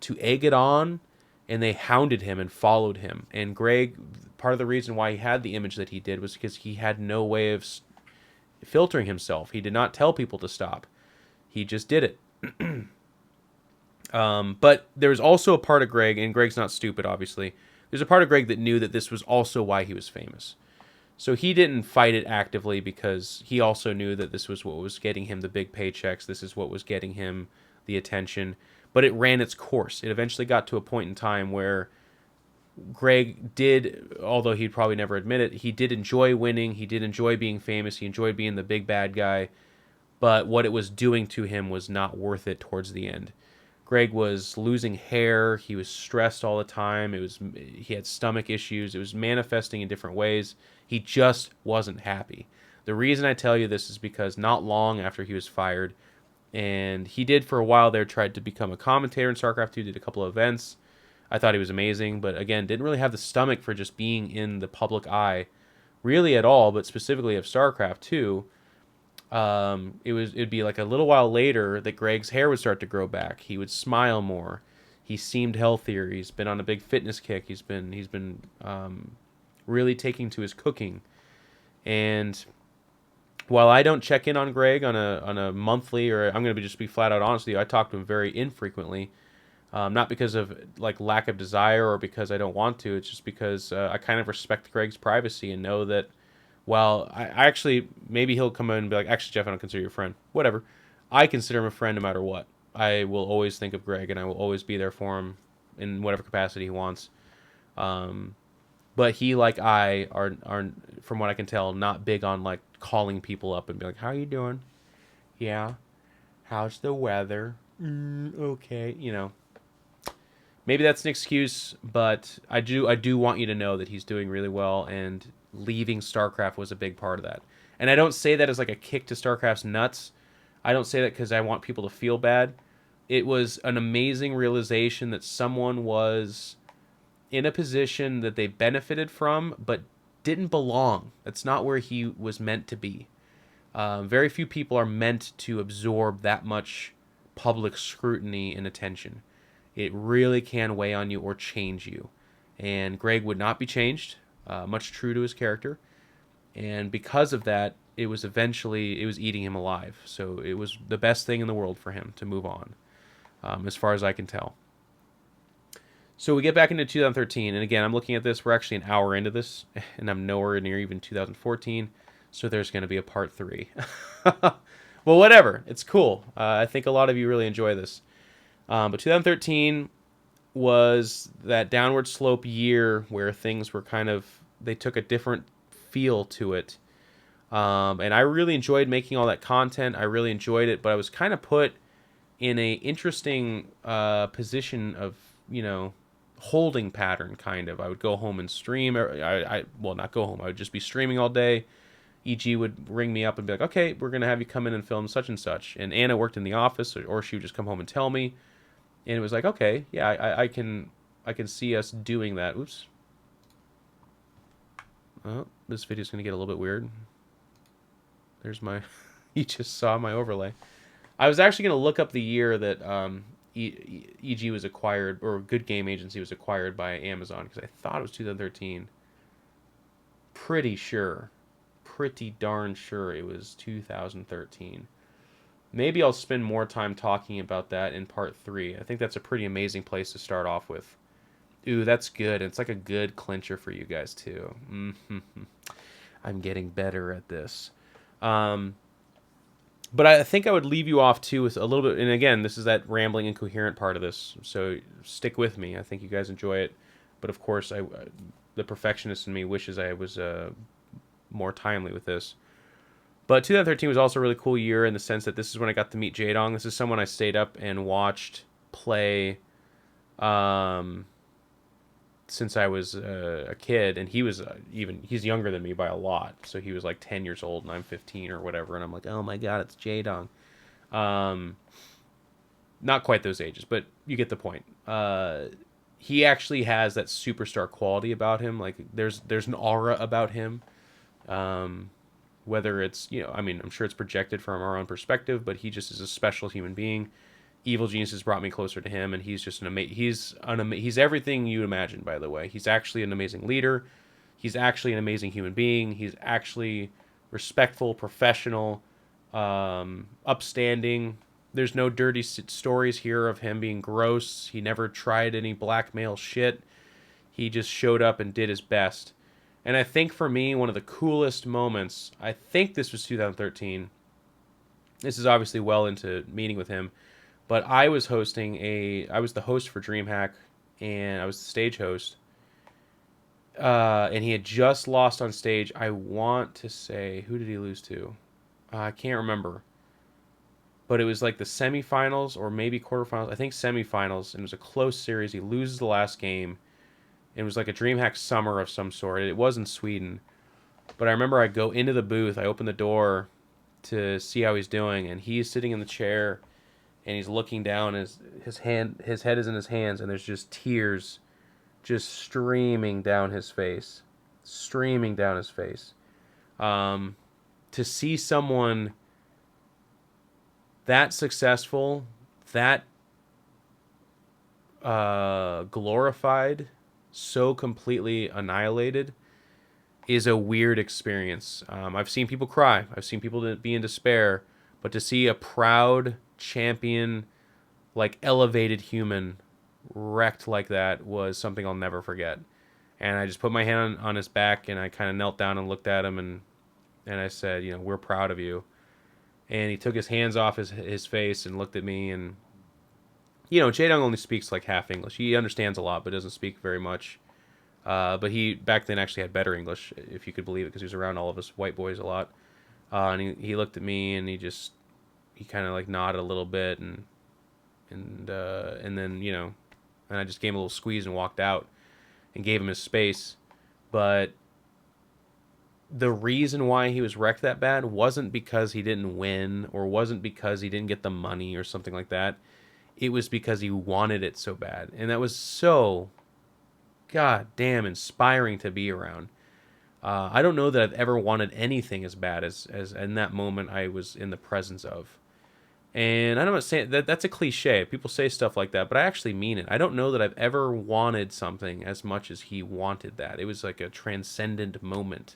A: to egg it on, and they hounded him and followed him. And Greg, part of the reason why he had the image that he did was because he had no way of filtering himself. He did not tell people to stop. He just did it. But there's also a part of Greg, and Greg's not stupid, obviously. There's a part of Greg that knew that this was also why he was famous. So he didn't fight it actively because he also knew that this was what was getting him the big paychecks. This is what was getting him the attention. But it ran its course. It eventually got to a point in time where Greg did, although he'd probably never admit it, he did enjoy winning. He did enjoy being famous. He enjoyed being the big bad guy. But what it was doing to him was not worth it towards the end. Greg was losing hair. He was stressed all the time. He had stomach issues. It was manifesting in different ways. He just wasn't happy. The reason I tell you this is because not long after he was fired, and he did for a while there, tried to become a commentator in StarCraft 2, did a couple of events. I thought he was amazing, but again, didn't really have the stomach for just being in the public eye really at all, but specifically of StarCraft 2. It'd be like a little while later that Greg's hair would start to grow back. He would smile more. He seemed healthier. He's been on a big fitness kick. He's been really taking to his cooking. And while I don't check in on Greg on a monthly, or I'm going to just be flat out honest with you, I talk to him very infrequently. Not because of like lack of desire or because I don't want to. It's just because I kind of respect Greg's privacy and know that, well, I actually, maybe he'll come in and be like, actually, Jeff, I don't consider you a friend. Whatever. I consider him a friend no matter what. I will always think of Greg, and I will always be there for him in whatever capacity he wants. But he, like I, are, from what I can tell, not big on like calling people up and be like, how you doing? Yeah. How's the weather? Okay. You know. Maybe that's an excuse, but I do want you to know that he's doing really well, and leaving StarCraft was a big part of that. And I don't say that as like a kick to StarCraft's nuts. I don't say that because I want people to feel bad. It was an amazing realization that someone was in a position that they benefited from, but didn't belong. That's not where he was meant to be. Very few people are meant to absorb that much public scrutiny and attention. It really can weigh on you or change you. And Greg would not be changed, much true to his character. And because of that, it was eating him alive. So it was the best thing in the world for him to move on, as far as I can tell. So we get back into 2013, and again, I'm looking at this, we're actually an hour into this, and I'm nowhere near even 2014, so there's going to be a part 3. Well, whatever, it's cool. I think a lot of you really enjoy this. But 2013 was that downward slope year where things were they took a different feel to it. And I really enjoyed making all that content. I really enjoyed it, but I was kind of put in a interesting position of, holding pattern, kind of. I would go home and stream. Well, not go home. I would just be streaming all day. EG would ring me up and be like, okay, we're going to have you come in and film such and such. And Anna worked in the office, or she would just come home and tell me. And it was like, okay, yeah, I can see us doing that. Oops. Oh, this video's going to get a little bit weird. There's my... You just saw my overlay. I was actually going to look up the year that EG was acquired, or Good Game Agency was acquired by Amazon, because I thought it was 2013. Pretty darn sure it was 2013. Maybe I'll spend more time talking about that in part 3. I think that's a pretty amazing place to start off with. Ooh, that's good. It's like a good clincher for you guys, too. I'm getting better at this. But I think I would leave you off, too, with a little bit... And again, this is that rambling, incoherent part of this. So stick with me. I think you guys enjoy it. But, of course, the perfectionist in me wishes I was more timely with this. But 2013 was also a really cool year in the sense that this is when I got to meet Jaedong. This is someone I stayed up and watched play since I was a kid, and he was he's younger than me by a lot. So he was like 10 years old, and I'm 15 or whatever, and I'm like, oh my god, it's Jaedong. Um, Not quite those ages, but you get the point. He actually has that superstar quality about him. Like there's an aura about him. Um, Whether it's, I mean, I'm sure it's projected from our own perspective, but he just is a special human being. Evil Genius has brought me closer to him, and he's just he's everything you imagine. By the way, he's actually an amazing leader. He's actually an amazing human being. He's actually respectful, professional, upstanding. There's no dirty stories here of him being gross. He never tried any blackmail shit. He just showed up and did his best. And I think for me, one of the coolest moments, I think this was 2013. This is obviously well into meeting with him, but I was I was the host for DreamHack, and I was the stage host. And he had just lost on stage. I want to say, who did he lose to? I can't remember. But it was like the semifinals or maybe quarterfinals. I think semifinals, and it was a close series. He loses the last game. It was like a DreamHack summer of some sort. It was in Sweden. But I remember I go into the booth, I open the door to see how he's doing, and he's sitting in the chair, and he's looking down. His head is in his hands, and there's just tears just streaming down his face. Streaming down his face. To see someone that successful, that glorified, so completely annihilated, is a weird experience. I've seen people cry. I've seen people be in despair. But to see a proud champion, like elevated human, wrecked like that was something I'll never forget. And I just put my hand on his back, and I kind of knelt down and looked at him, and I said, we're proud of you. And he took his hands off his face and looked at me, and Jaedong only speaks like half English. He understands a lot, but doesn't speak very much. But he back then actually had better English, if you could believe it, because he was around all of us white boys a lot. And he looked at me, and he kind of like nodded a little bit, and then and I just gave him a little squeeze and walked out and gave him his space. But the reason why he was wrecked that bad wasn't because he didn't win, or wasn't because he didn't get the money or something like that. It was because he wanted it so bad. And that was so goddamn inspiring to be around. I don't know that I've ever wanted anything as bad as in that moment I was in the presence of. And I'm not saying that's a cliche. People say stuff like that, but I actually mean it. I don't know that I've ever wanted something as much as he wanted that. It was like a transcendent moment.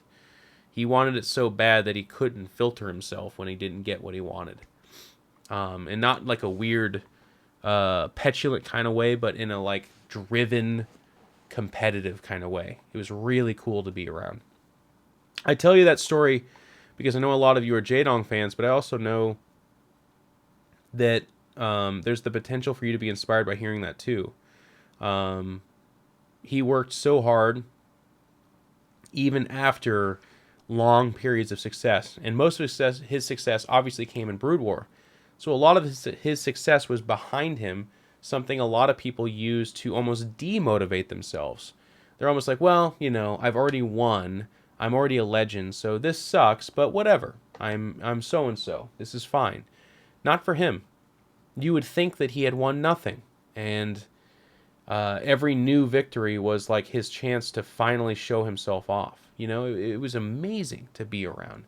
A: He wanted it so bad that he couldn't filter himself when he didn't get what he wanted. And not like a weird, petulant kind of way, but in a like driven, competitive kind of way. It was really cool to be around. I tell you that story because I know a lot of you are Jaedong fans, but I also know that there's the potential for you to be inspired by hearing that too. He worked so hard, even after long periods of success, and most of his success obviously came in Brood War. So a lot of his success was behind him, something a lot of people use to almost demotivate themselves. They're almost like, well, I've already won. I'm already a legend, so this sucks, but whatever. I'm so and so. This is fine. Not for him. You would think that he had won nothing, and every new victory was like his chance to finally show himself off. It was amazing to be around.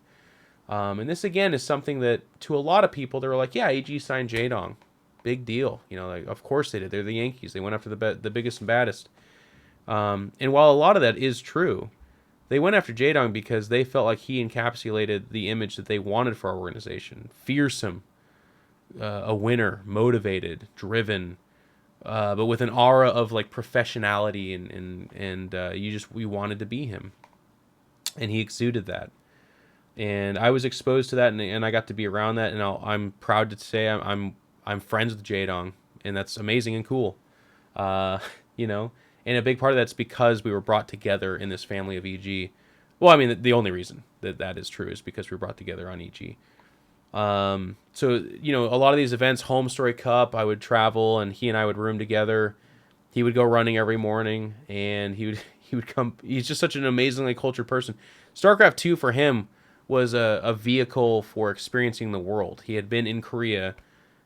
A: And this again is something that to a lot of people they were like, yeah, AG signed Jaedong, big deal. Like of course they did. They're the Yankees. They went after the biggest and baddest. And while a lot of that is true, they went after Jaedong because they felt like he encapsulated the image that they wanted for our organization: fearsome, a winner, motivated, driven, but with an aura of like professionality, and we wanted to be him, and he exuded that. And I was exposed to that, and I got to be around that, and I'm proud to say I'm friends with Jaedong, and that's amazing and cool, And a big part of that's because we were brought together in this family of EG. Well, I mean, the only reason that is true is because we were brought together on EG. So a lot of these events, Home Story Cup, I would travel, and he and I would room together. He would go running every morning, and he would come. He's just such an amazingly cultured person. StarCraft 2 for him was a vehicle for experiencing the world. He had been in Korea.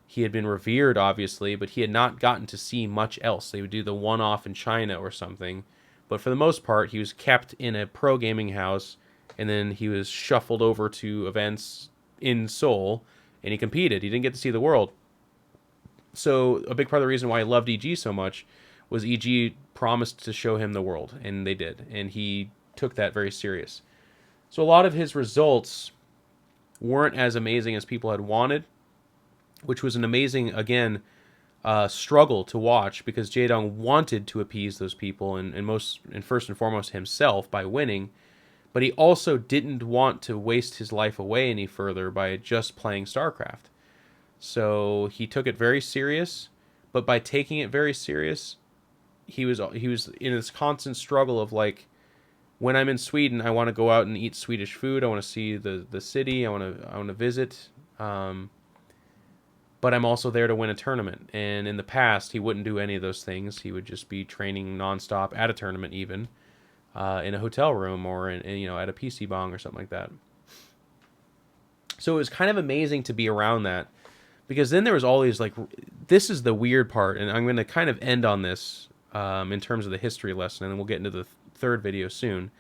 A: He had been revered, obviously, but he had not gotten to see much else. They would do the one-off in China or something, but for the most part, he was kept in a pro gaming house, and then he was shuffled over to events in Seoul, and he competed. He didn't get to see the world. So a big part of the reason why I loved EG so much was EG promised to show him the world, and they did, and he took that very serious. So a lot of his results weren't as amazing as people had wanted, which was an amazing, again, struggle to watch because Jaedong wanted to appease those people and first and foremost himself by winning, but he also didn't want to waste his life away any further by just playing StarCraft. So he took it very serious, but by taking it very serious, he was in this constant struggle of like, when I'm in Sweden, I want to go out and eat Swedish food. I want to see the city. I want to visit. But I'm also there to win a tournament. And in the past, he wouldn't do any of those things. He would just be training nonstop at a tournament, even in a hotel room or at a PC bong or something like that. So it was kind of amazing to be around that, because then there was all these like, this is the weird part, and I'm going to kind of end on this in terms of the history lesson, and then we'll get into the third video soon.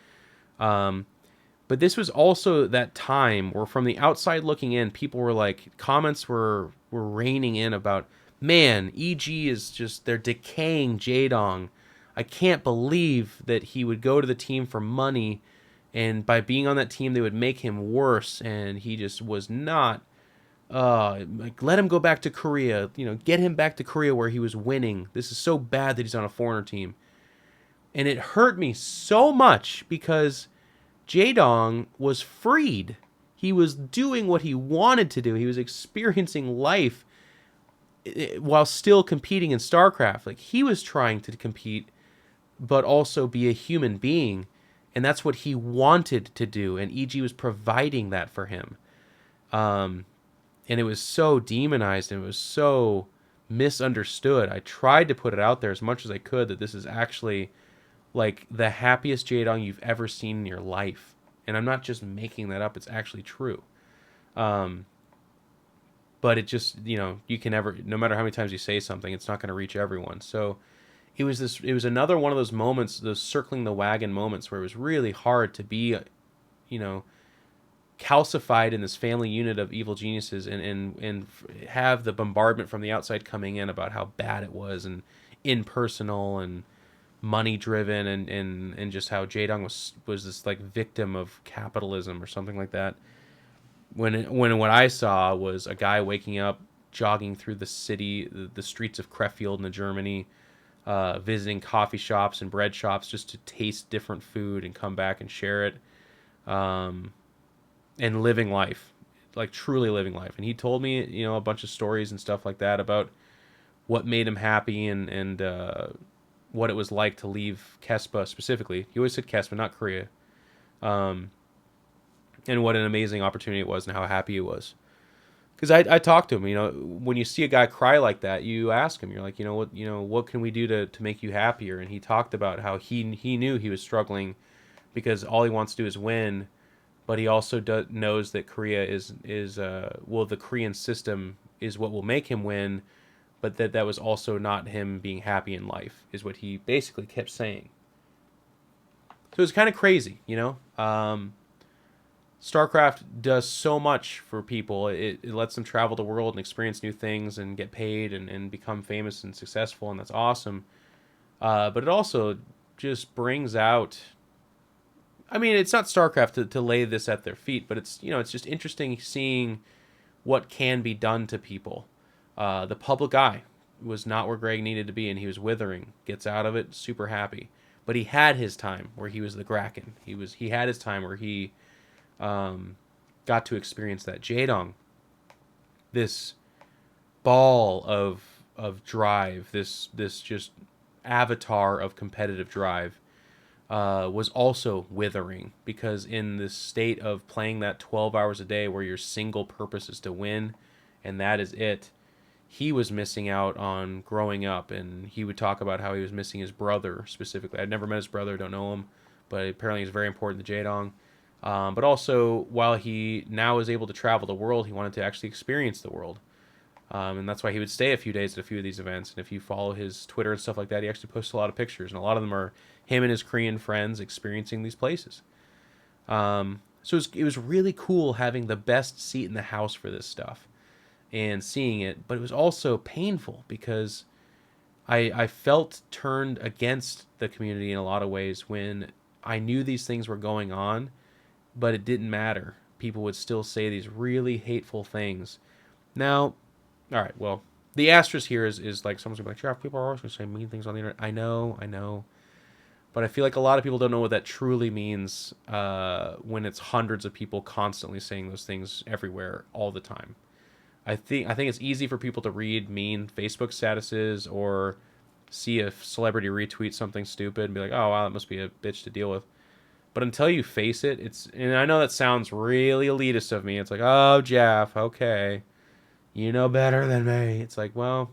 A: But this was also that time where, from the outside looking in, people were like, comments were raining in about, man, EG is just, they're decaying Jaedong. I can't believe that he would go to the team for money, and by being on that team, they would make him worse, and he just was not. Like, let him go back to Korea. Get him back to Korea where he was winning. This is so bad that he's on a foreigner team. And it hurt me so much because Jaedong was freed. He was doing what he wanted to do. He was experiencing life while still competing in StarCraft. Like, he was trying to compete, but also be a human being. And that's what he wanted to do. And EG was providing that for him. And it was so demonized and it was so misunderstood. I tried to put it out there as much as I could that this is actually like the happiest Jaedong you've ever seen in your life. And I'm not just making that up, it's actually true. But it just, you can never, no matter how many times you say something, it's not going to reach everyone. So it was another one of those moments, those circling the wagon moments, where it was really hard to be, calcified in this family unit of evil geniuses and have the bombardment from the outside coming in about how bad it was and impersonal and money driven and just how Jaedong was this like victim of capitalism or something like that. When what I saw was a guy waking up, jogging through the city, the streets of Krefeld in Germany, visiting coffee shops and bread shops just to taste different food and come back and share it, and living life, like truly living life. And he told me, a bunch of stories and stuff like that about what made him happy and what it was like to leave Kespa specifically. He always said Kespa, not Korea. And what an amazing opportunity it was and how happy he was. Because I talked to him, when you see a guy cry like that, you ask him, you're like, what can we do to make you happier? And he talked about how he knew he was struggling because all he wants to do is win, but he also knows that Korea is the Korean system is what will make him win, but that was also not him being happy in life, is what he basically kept saying. So it's kind of crazy, StarCraft does so much for people. It lets them travel the world and experience new things and get paid and become famous and successful, and that's awesome. But it also just brings out... I mean, it's not StarCraft to lay this at their feet, but it's just interesting seeing what can be done to people. The public eye was not where Greg needed to be, and he was withering. Gets out of it, super happy. But he had his time where he was the Kraken. He had his time where he got to experience that. Jaedong, this ball of drive, this just avatar of competitive drive, was also withering, because in this state of playing that 12 hours a day where your single purpose is to win, and that is it, he was missing out on growing up, and he would talk about how he was missing his brother specifically. I'd never met his brother, don't know him, but apparently he's very important to Jaedong. But also, while he now is able to travel the world, he wanted to actually experience the world. And that's why he would stay a few days at a few of these events. And if you follow his Twitter and stuff like that, he actually posts a lot of pictures. And a lot of them are him and his Korean friends experiencing these places. So it was really cool having the best seat in the house for this stuff and seeing it. But it was also painful because I felt turned against the community in a lot of ways when I knew these things were going on, but it didn't matter. People would still say these really hateful things. Now, all right, well, the asterisk here is like someone's gonna be like, "Jeff, people are always gonna say mean things on the internet." I know, but I feel like a lot of people don't know what that truly means when it's hundreds of people constantly saying those things everywhere all the time. I think it's easy for people to read mean Facebook statuses or see a celebrity retweet something stupid and be like, "Oh wow, that must be a bitch to deal with." But until you face it, and I know that sounds really elitist of me. It's like, "Oh, Jeff, okay. You know better than me." It's like, well,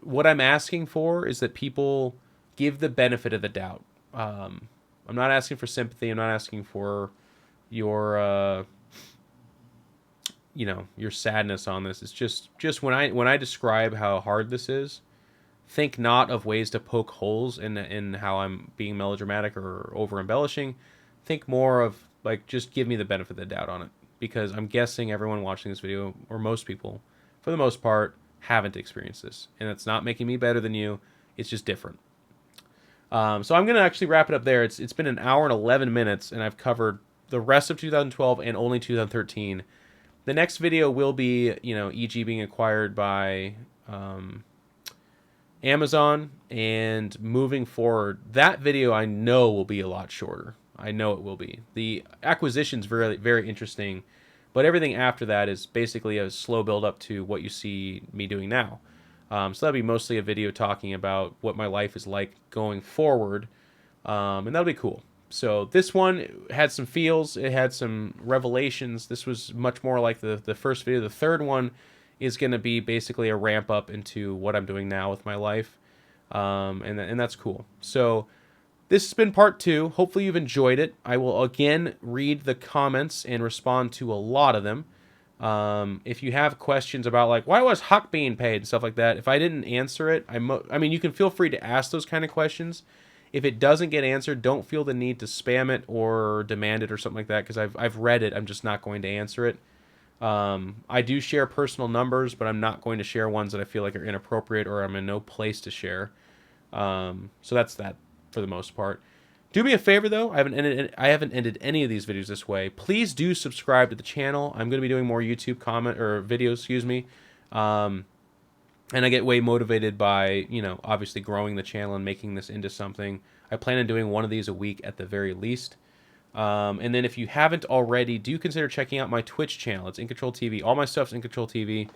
A: what I'm asking for is that people give the benefit of the doubt. I'm not asking for sympathy. I'm not asking for your, your sadness on this. It's just when I describe how hard this is, think not of ways to poke holes in how I'm being melodramatic or over embellishing. Think more of like just give me the benefit of the doubt on it, because I'm guessing everyone watching this video, or most people, for the most part, haven't experienced this, and it's not making me better than you. It's just different. So I'm gonna actually wrap it up there. It's been an hour and 11 minutes, and I've covered the rest of 2012 and only 2013. The next video will be, EG being acquired by Amazon, and moving forward, that video I know will be a lot shorter. I know it will be. The acquisition's very, very interesting, but everything after that is basically a slow build up to what you see me doing now. So that'll be mostly a video talking about what my life is like going forward, and that'll be cool. So this one had some feels, it had some revelations. This was much more like the first video. The third one is going to be basically a ramp up into what I'm doing now with my life, and that's cool. So this has been part 2. Hopefully you've enjoyed it. I will again read the comments and respond to a lot of them. If you have questions about like why was Huck being paid and stuff like that, if I didn't answer it, I mean you can feel free to ask those kind of questions. If it doesn't get answered, don't feel the need to spam it or demand it or something like that, because I've read it. I'm just not going to answer it. I do share personal numbers, but I'm not going to share ones that I feel like are inappropriate or I'm in no place to share. So that's that for the most part. Do me a favor though, I haven't ended any of these videos this way. Please do subscribe to the channel. I'm going to be doing more YouTube comment or videos, excuse me. And I get way motivated by, obviously growing the channel and making this into something. I plan on doing one of these a week at the very least. And then if you haven't already, do consider checking out my Twitch channel. It's InControl TV. All my stuff's InControl TV.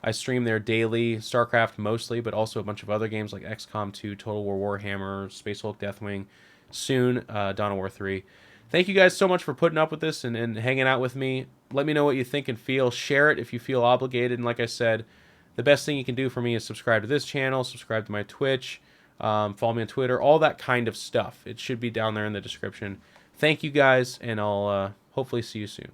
A: I stream there daily, StarCraft mostly, but also a bunch of other games like XCOM 2, Total War Warhammer, Space Hulk, Deathwing, soon Dawn of War 3. Thank you guys so much for putting up with this and hanging out with me. Let me know what you think and feel. Share it if you feel obligated. And like I said, the best thing you can do for me is subscribe to this channel, subscribe to my Twitch, follow me on Twitter, all that kind of stuff. It should be down there in the description. Thank you guys, and I'll hopefully see you soon.